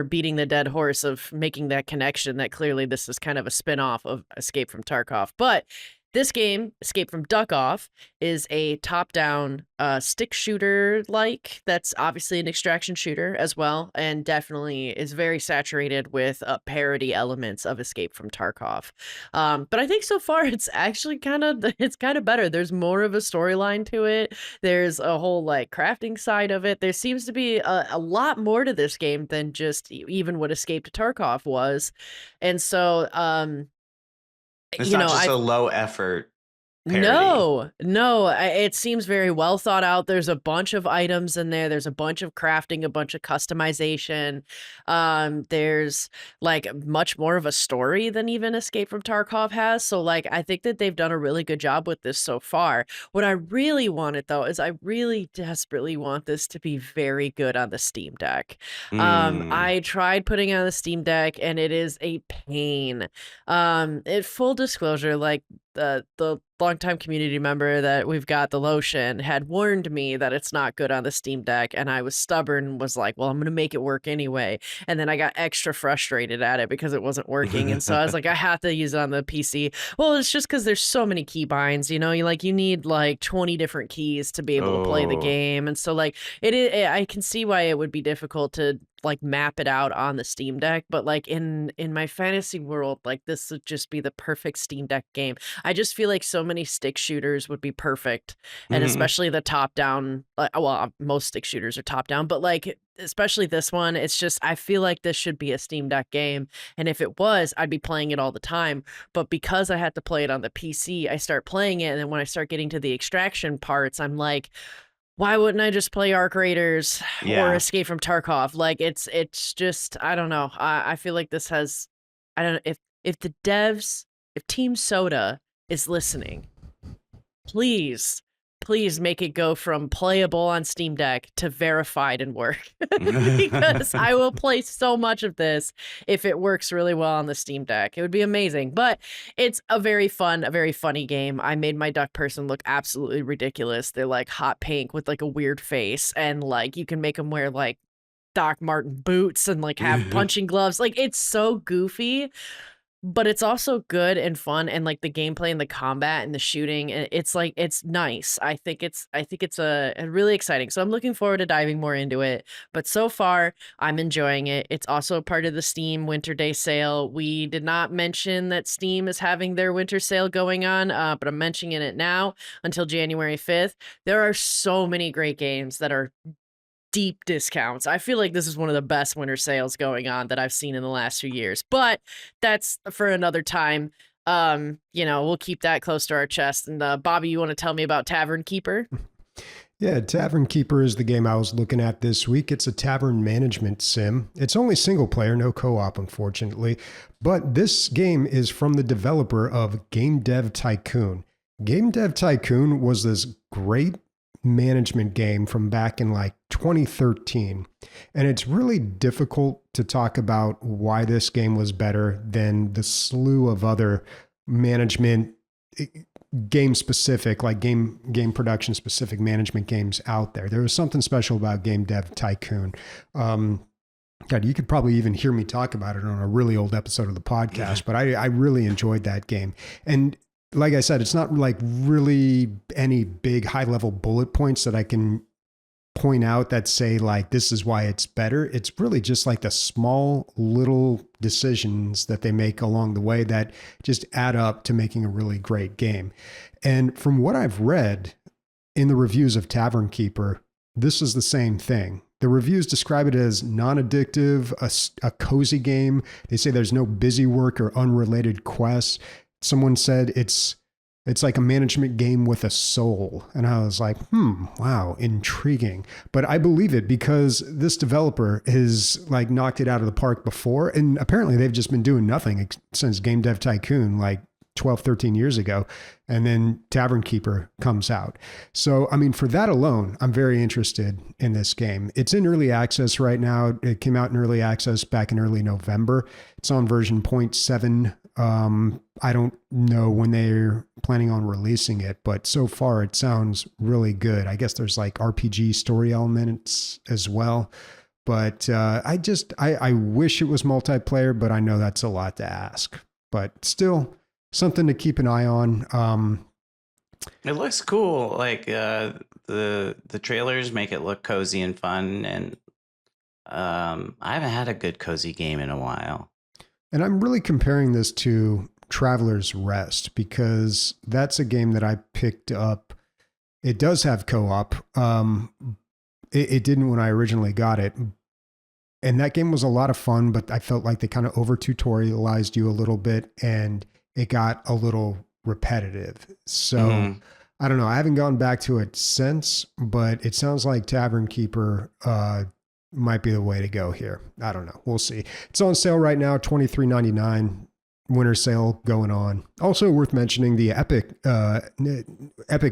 beating the dead horse of making that connection that clearly this is kind of a spin-off of Escape from Tarkov. But this game, Escape from Dukov, is a top-down stick shooter-like. That's obviously an extraction shooter as well, and definitely is very saturated with parody elements of Escape from Tarkov. But I think so far it's actually kind of better. There's more of a storyline to it. There's a whole like crafting side of it. There seems to be a lot more to this game than just even what Escape to Tarkov was, and so. It's not just a low effort parody. No, it seems very well thought out. There's a bunch of items in there. There's a bunch of crafting, a bunch of customization. There's like much more of a story than even Escape from Tarkov has. So like, I think that they've done a really good job with this so far. What I really wanted though is I really desperately want this to be very good on the Steam Deck. I tried putting it on the Steam Deck and it is a pain. Full disclosure, like the longtime community member that we've got, the lotion, had warned me that it's not good on the Steam Deck, and I was stubborn and was like, well, I'm gonna make it work anyway. And then I got extra frustrated at it because it wasn't working, and so I was like, I have to use it on the PC. Well, it's just because there's so many key binds, you know, you need like 20 different keys to be able to play the game, and so like I can see why it would be difficult to like map it out on the Steam Deck, but like in my fantasy world, like this would just be the perfect Steam Deck game. I just feel like so many stick shooters would be perfect, and especially the top down. Well, most stick shooters are top down, but like especially this one, it's just I feel like this should be a Steam Deck game, and if it was, I'd be playing it all the time. But because I had to play it on the PC, I start playing it, and then when I start getting to the extraction parts, I'm like, why wouldn't I just play Arc Raiders or Escape from Tarkov? Like it's just, I don't know. I feel like this has, I don't know if the devs, if Team Soda is listening, please make it go from playable on Steam Deck to verified and work, because I will play so much of this if it works really well on the Steam Deck. It would be amazing. But it's a very fun, a very funny game. I made my duck person look absolutely ridiculous. They're like hot pink with like a weird face, and like you can make them wear like Doc Marten boots and like have punching gloves. Like it's so goofy, but it's also good and fun, and like the gameplay and the combat and the shooting, it's like it's nice. I think it's a really exciting. So I'm looking forward to diving more into it. But so far, I'm enjoying it. It's also part of the Steam Winter Day sale. We did not mention that Steam is having their winter sale going on, but I'm mentioning it now until January 5th. There are so many great games that are deep discounts. I feel like this is one of the best winter sales going on that I've seen in the last few years, but that's for another time. We'll keep that close to our chest. And Bobby, you want to tell me about Tavern Keeper? Yeah, Tavern Keeper is the game I was looking at this week. It's a tavern management sim. It's only single player, no co-op, unfortunately. But this game is from the developer of Game Dev Tycoon. Game Dev Tycoon was this great management game from back in like 2013. And it's really difficult to talk about why this game was better than the slew of other management game specific, like game production specific management games out there. There was something special about Game Dev Tycoon. God, you could probably even hear me talk about it on a really old episode of the podcast, but I really enjoyed that game. And like I said, it's not like really any big high level bullet points that I can point out that say like, this is why it's better. It's really just like the small little decisions that they make along the way that just add up to making a really great game. And from what I've read in the reviews of Tavern Keeper, this is the same thing. The reviews describe it as non-addictive, a cozy game. They say there's no busy work or unrelated quests. Someone said it's like a management game with a soul. And I was like, wow, intriguing. But I believe it because this developer has like knocked it out of the park before. And apparently they've just been doing nothing since Game Dev Tycoon, like 12, 13 years ago. And then Tavern Keeper comes out. So, I mean, for that alone, I'm very interested in this game. It's in early access right now. It came out in early access back in early November. It's on version 0.7. I don't know when they're planning on releasing it, but so far it sounds really good. I guess there's like RPG story elements as well. But I wish it was multiplayer, but I know that's a lot to ask. But still, something to keep an eye on. It looks cool. Like the trailers make it look cozy and fun, and I haven't had a good cozy game in a while. And I'm really comparing this to Traveler's Rest because that's a game that I picked up. It does have co-op. It didn't when I originally got it. And that game was a lot of fun, but I felt like they kind of over tutorialized you a little bit, and it got a little repetitive. So I don't know. I haven't gone back to it since, but it sounds like Tavern Keeper might be the way to go here. I don't know. We'll see. It's on sale right now, $23.99. Winter sale going on. Also worth mentioning, the Epic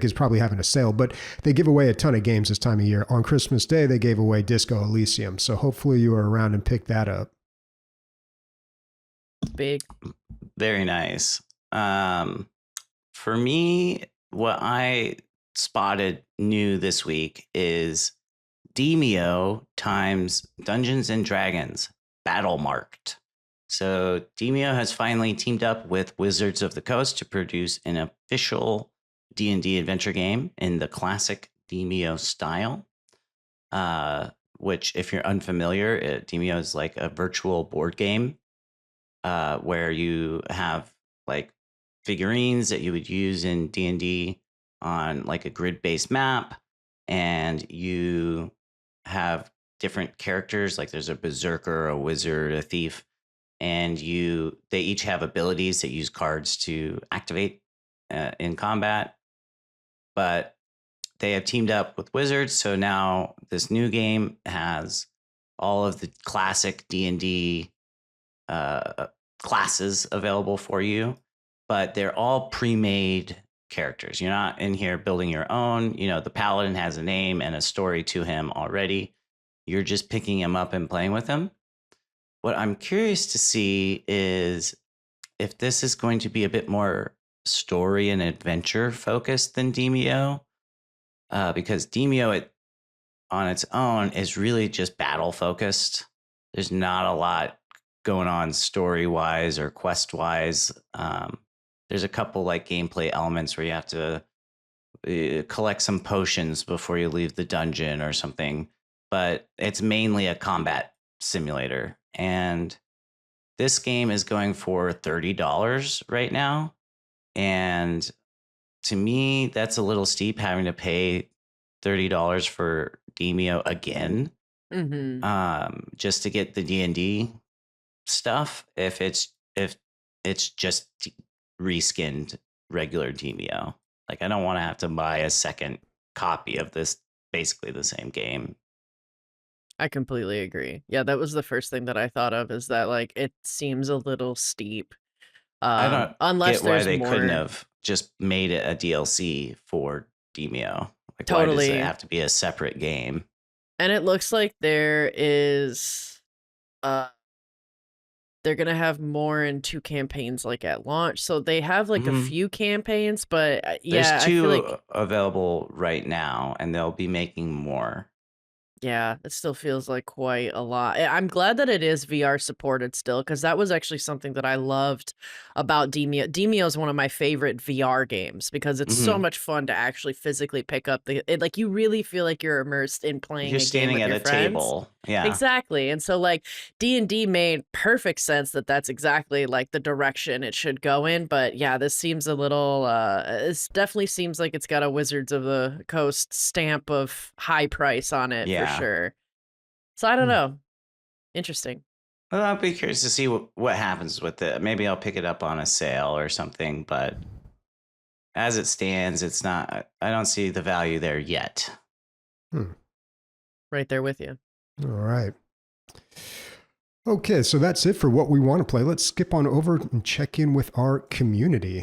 is probably having a sale, but they give away a ton of games this time of year. On Christmas Day, they gave away Disco Elysium. So hopefully you are around and pick that up. Big. Very nice. For me, what I spotted new this week is Demeo times Dungeons and Dragons Battlemarked. So Demeo has finally teamed up with Wizards of the Coast to produce an official D&D adventure game in the classic Demeo style, which, if you're unfamiliar, Demeo is like a virtual board game where you have like figurines that you would use in D&D on like a grid-based map, and you have different characters, like there's a berserker, a wizard, a thief, and they each have abilities that use cards to activate in combat. But they have teamed up with Wizards, so now this new game has all of the classic D&D classes available for you, but they're all pre-made characters. You're not in here building your own. You know, the paladin has a name and a story to him already. You're just picking him up and playing with him. What I'm curious to see is if this is going to be a bit more story and adventure focused than Demeo, because Demeo on its own is really just battle focused. There's not a lot going on story wise or quest wise. There's a couple like gameplay elements where you have to collect some potions before you leave the dungeon or something, but it's mainly a combat simulator. And this game is going for $30 right now. And to me, that's a little steep, having to pay $30 for Demeo again, just to get the D&D stuff. If it's just reskinned regular Demeo, like I don't want to have to buy a second copy of this, basically the same game. I completely agree. Yeah, that was the first thing that I thought of, is that like it seems a little steep. I don't unless get why there's they more... couldn't have just made it a DLC for Demeo. Like, totally. Why does it have to be a separate game? And it looks like there is they're gonna have more in 2 campaigns like at launch. So they have like a few campaigns, but yeah, there's 2 I feel like available right now, and they'll be making more. yeah, it still feels like quite a lot. I'm glad that it is VR supported still, because that was actually something that I loved about Demeo. Demeo is one of my favorite VR games because it's so much fun to actually physically pick up like you really feel like you're immersed in playing You're a game standing with at your a friends. table. Yeah, exactly. And so like D&D made perfect sense that that's exactly like the direction it should go in. But yeah, this seems a little it definitely seems like it's got a Wizards of the Coast stamp of high price on it for sure. So I don't know. Interesting. Well, I'll be curious to see what happens with it. Maybe I'll pick it up on a sale or something, but as it stands, it's not, I don't see the value there yet. Right there with you. All right. Okay, so that's it for what we want to play. Let's skip on over and check in with our community.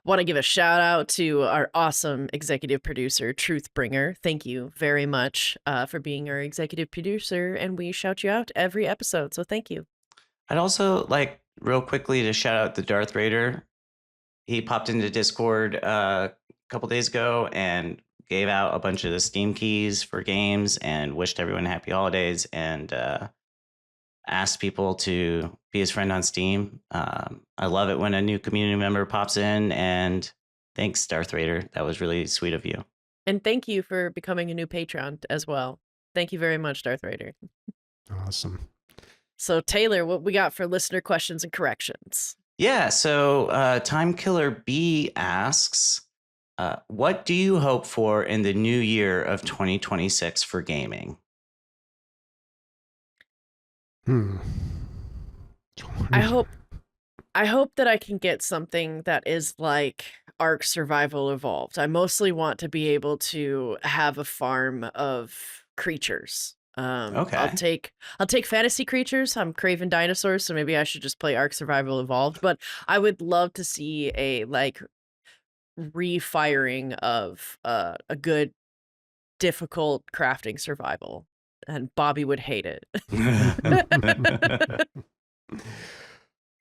Want to give a shout out to our awesome executive producer, Truthbringer. Thank you very much for being our executive producer, and we shout you out every episode, so thank you. I'd also like real quickly to shout out the Darth Raider. He popped into Discord a couple days ago and gave out a bunch of the Steam keys for games and wished everyone happy holidays, and asked people to be his friend on Steam. I love it when a new community member pops in, and thanks, Darth Raider. That was really sweet of you. And thank you for becoming a new patron as well. Thank you very much, Darth Raider. Awesome. So Taylor, what we got for listener questions and corrections? Yeah, so Time Killer B asks, what do you hope for in the new year of 2026 for gaming? I hope I hope that I can get something that is like Ark Survival Evolved. I mostly want to be able to have a farm of creatures. I'll Okay. take fantasy creatures. I'm craving dinosaurs, so maybe I should just play Ark Survival Evolved. But I would love to see a like refiring of a good difficult crafting survival, and Bobby would hate it.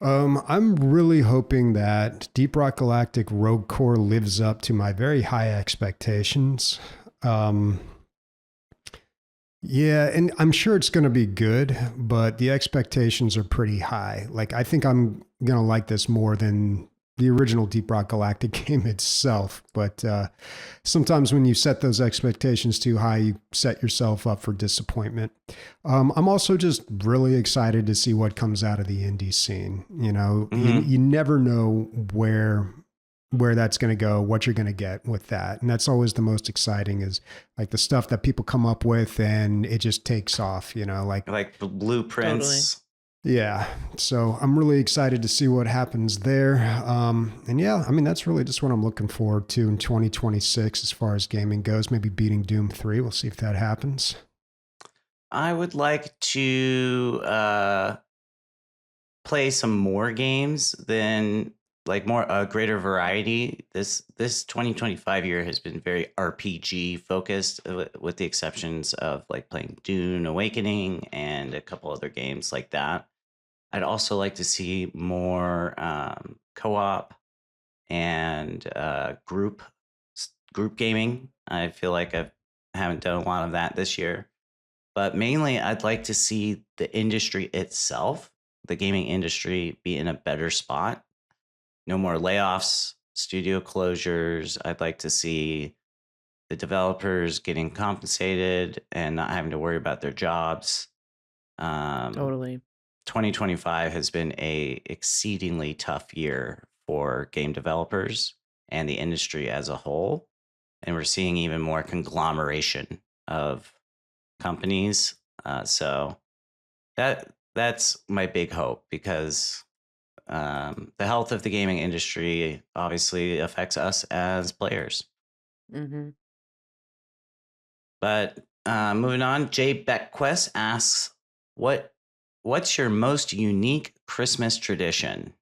I'm really hoping that Deep Rock Galactic Rogue Core lives up to my very high expectations. Yeah, and I'm sure it's going to be good, but the expectations are pretty high. Like, I think I'm going to like this more than the original Deep Rock Galactic game itself. But sometimes when you set those expectations too high, you set yourself up for disappointment. I'm also just really excited to see what comes out of the indie scene. You know, you never know where that's going to go, what you're going to get with that. And that's always the most exciting, is like the stuff that people come up with and it just takes off, you know, like blueprints. Totally. Yeah. So I'm really excited to see what happens there. And yeah, I mean, that's really just what I'm looking forward to in 2026 as far as gaming goes. Maybe beating Doom 3. We'll see if that happens. I would like to play some more games than like more a greater variety. This 2025 year has been very RPG focused, with the exceptions of like playing Dune Awakening and a couple other games like that. I'd also like to see more co-op and group gaming. I feel like I haven't done a lot of that this year, but mainly I'd like to see the industry itself, the gaming industry, be in a better spot. No more layoffs, studio closures. I'd like to see the developers getting compensated and not having to worry about their jobs. Totally. 2025 has been a exceedingly tough year for game developers and the industry as a whole. And we're seeing even more conglomeration of companies. So that's my big hope, because the health of the gaming industry obviously affects us as players. Mm-hmm. But moving on, Jay Beckquest asks, what's your most unique Christmas tradition?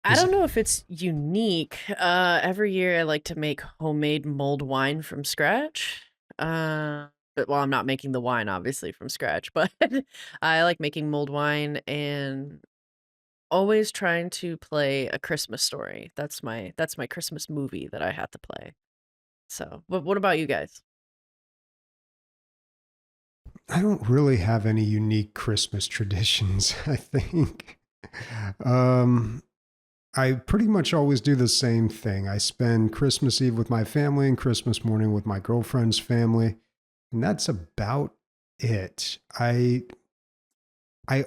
I don't know if it's unique. Every year I like to make homemade mulled wine from scratch. But well, I'm not making the wine obviously from scratch, but I like making mulled wine and always trying to play A Christmas Story. That's my Christmas movie that I have to play. So, what about you guys? I don't really have any unique Christmas traditions, I think. I pretty much always do the same thing. I spend Christmas Eve with my family and Christmas morning with my girlfriend's family, and that's about it. I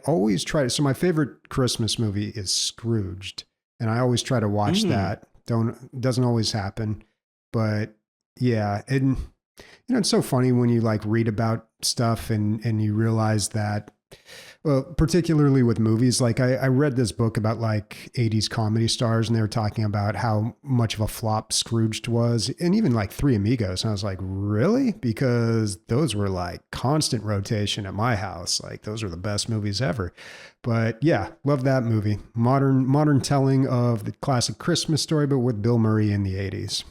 always try to, so my favorite Christmas movie is Scrooged, and I always try to watch that. Doesn't always happen, but yeah, and you know, it's so funny when you like read about stuff and you realize that, well, particularly with movies, like I read this book about like 80s comedy stars, and they were talking about how much of a flop Scrooged was, and even like Three Amigos. And I was like, really? Because those were like constant rotation at my house. Like those are the best movies ever. But yeah, love that movie. Modern telling of the classic Christmas Story, but with Bill Murray in the 80s.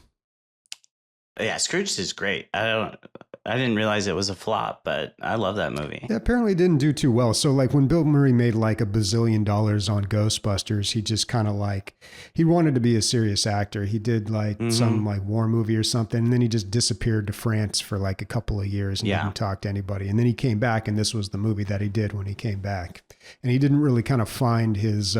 Yeah, Scrooge is great. I didn't realize it was a flop, but I love that movie. Yeah, apparently it didn't do too well. So like when Bill Murray made like $1 bazillion on Ghostbusters, he just kind of like, he wanted to be a serious actor. He did like some like war movie or something. And then he just disappeared to France for like a couple of years and didn't talk to anybody. And then he came back, and this was the movie that he did when he came back. And he didn't really kind of find his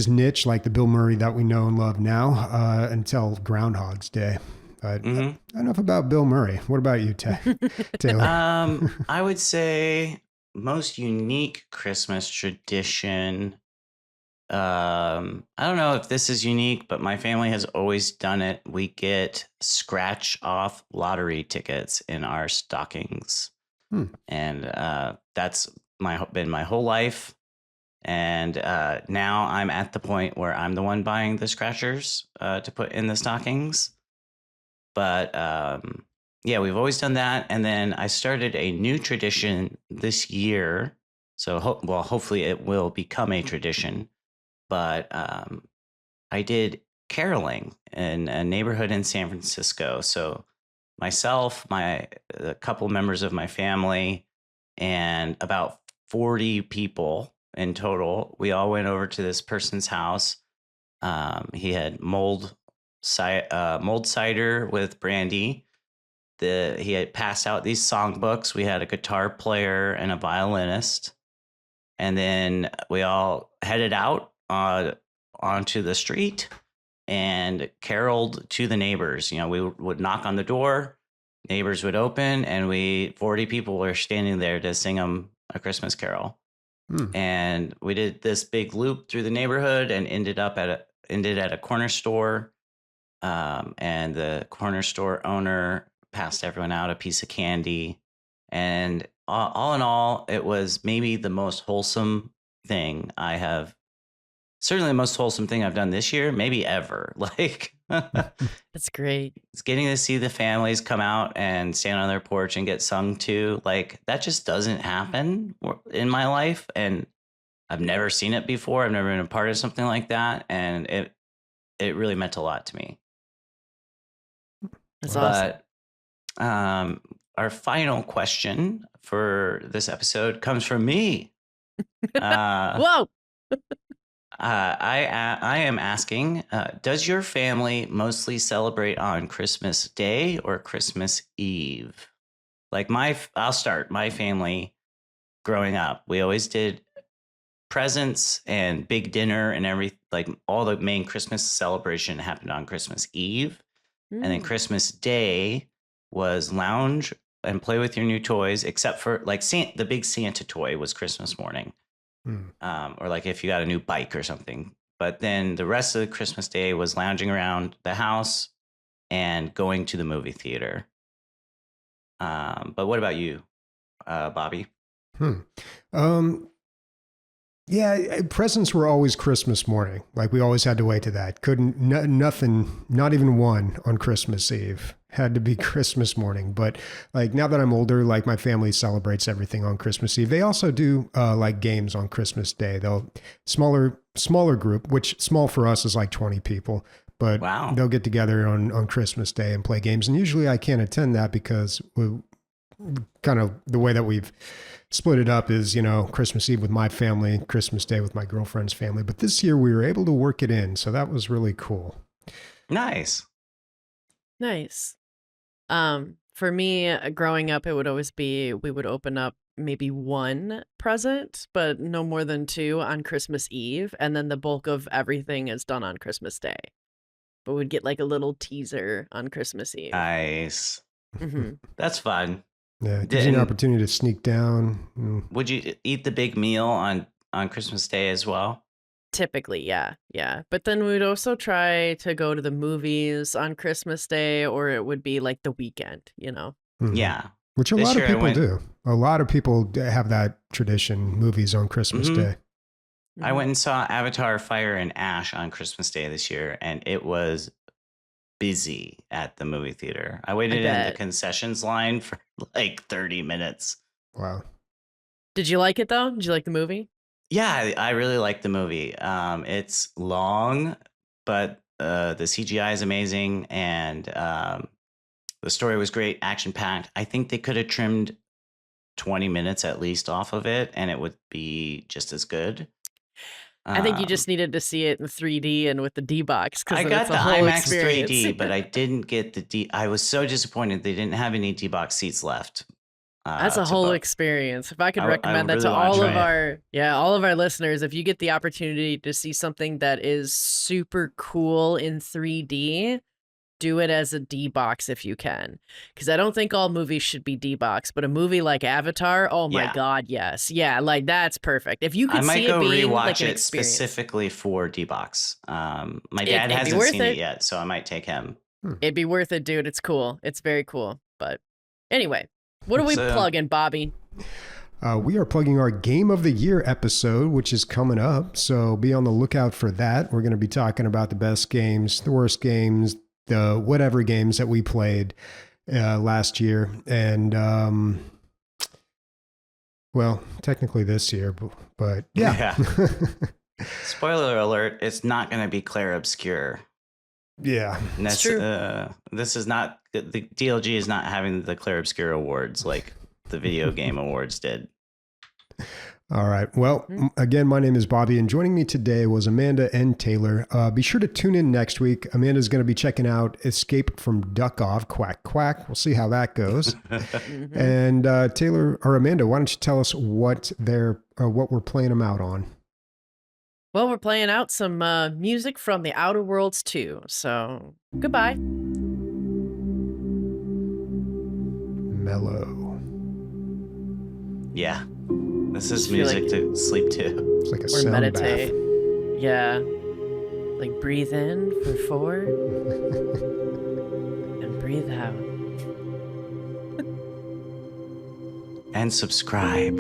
niche like the Bill Murray that we know and love now Mm-hmm. until Groundhog's Day. But enough about Bill Murray. What about you, Taylor? I would say most unique Christmas tradition. I don't know if this is unique, but my family has always done it. We get scratch off lottery tickets in our stockings. And that's my whole life. And now I'm at the point where I'm the one buying the scratchers to put in the stockings. But yeah, we've always done that. And then I started a new tradition this year. So hopefully it will become a tradition. But I did caroling in a neighborhood in San Francisco. So myself, a couple members of my family, and about 40 people in total, we all went over to this person's house. He had mulled cider with brandy. He had passed out these songbooks. We had a guitar player and a violinist. And then we all headed out onto the street and caroled to the neighbors. You know, we would knock on the door, neighbors would open, and 40 people were standing there to sing them a Christmas carol. And we did this big loop through the neighborhood and ended at a corner store. And the corner store owner passed everyone out a piece of candy. And all in all, it was maybe the most wholesome thing certainly the most wholesome thing I've done this year, maybe ever. Like, that's great. It's getting to see the families come out and stand on their porch and get sung to. Like, that just doesn't happen in my life. And I've never seen it before. I've never been a part of something like that. And it really meant a lot to me. That's awesome. But our final question for this episode comes from me. Whoa. I am asking, does your family mostly celebrate on Christmas Day or Christmas Eve? Like I'll start. My family growing up, we always did presents and big dinner and like all the main Christmas celebration happened on Christmas Eve. And then Christmas Day was lounge and play with your new toys, except for like the big Santa toy was Christmas morning. Or like if you got a new bike or something. But then the rest of the Christmas Day was lounging around the house and going to the movie theater. But what about you, Bobby? Yeah, presents were always Christmas morning. Like we always had to wait to that. Nothing, not even one on Christmas Eve. Had to be Christmas morning. But like now that I'm older, like my family celebrates everything on Christmas Eve. They also do like games on Christmas Day. They'll smaller group, which small for us is like 20 people. But They'll get together on Christmas Day and play games. And usually I can't attend that because kind of the way that we've split it up is, Christmas Eve with my family, Christmas Day with my girlfriend's family. But this year we were able to work it in. So that was really cool. Nice. For me, growing up, it would always be, we would open up maybe one present, but no more than two on Christmas Eve. And then the bulk of everything is done on Christmas Day. But we'd get like a little teaser on Christmas Eve. Nice. That's fun. Yeah, it gives you an opportunity to sneak down. Would you eat the big meal on Christmas Day as well? Typically, yeah. But then we'd also try to go to the movies on Christmas Day, or it would be like the weekend, Yeah. Which a lot of people do. A lot of people have that tradition, movies on Christmas Day. I went and saw Avatar Fire and Ash on Christmas Day this year, and it was busy at the movie theater. I waited in the concessions line for like 30 minutes. Wow. Did you like it though? Did you like the movie? Yeah, I really like the movie. It's long, but the CGI is amazing, and the story was great, action-packed. I think they could have trimmed 20 minutes at least off of it, and it would be just as good. I think you just needed to see it in 3D and with the D-Box. I got the IMAX 3D, but I didn't get the D. I was so disappointed they didn't have any D-Box seats left. That's a whole experience. If I could recommend that to all of our listeners, if you get the opportunity to see something that is super cool in 3D, do it as a D-Box if you can. Because I don't think all movies should be D-Box, but a movie like Avatar, oh my God, yes. Yeah, like that's perfect. If you could see it being like an experience. Specifically for D-Box. My dad hasn't seen it yet, so I might take him. It'd be worth it, dude. It's cool. It's very cool. But anyway, what are we plugging, Bobby? We are plugging our Game of the Year episode, which is coming up. So be on the lookout for that. We're going to be talking about the best games, the worst games, the whatever games that we played last year. And, well, technically this year, but yeah. Spoiler alert, it's not going to be Claire Obscure. Yeah. That's true. This is not, the DLG is not having the Claire Obscure awards like the video game awards did. All right. Well, again, my name is Bobby, and joining me today was Amanda and Taylor. Be sure to tune in next week. Amanda's going to be checking out Escape from Dukov, quack, quack. We'll see how that goes. And Taylor, or Amanda, why don't you tell us what we're playing them out on? Well, we're playing out some music from The Outer Worlds 2. So, goodbye. Mellow. Yeah. This is music to sleep to. It's like a Or sound meditate. bath. Yeah. Like breathe in for 4 and breathe out. And subscribe.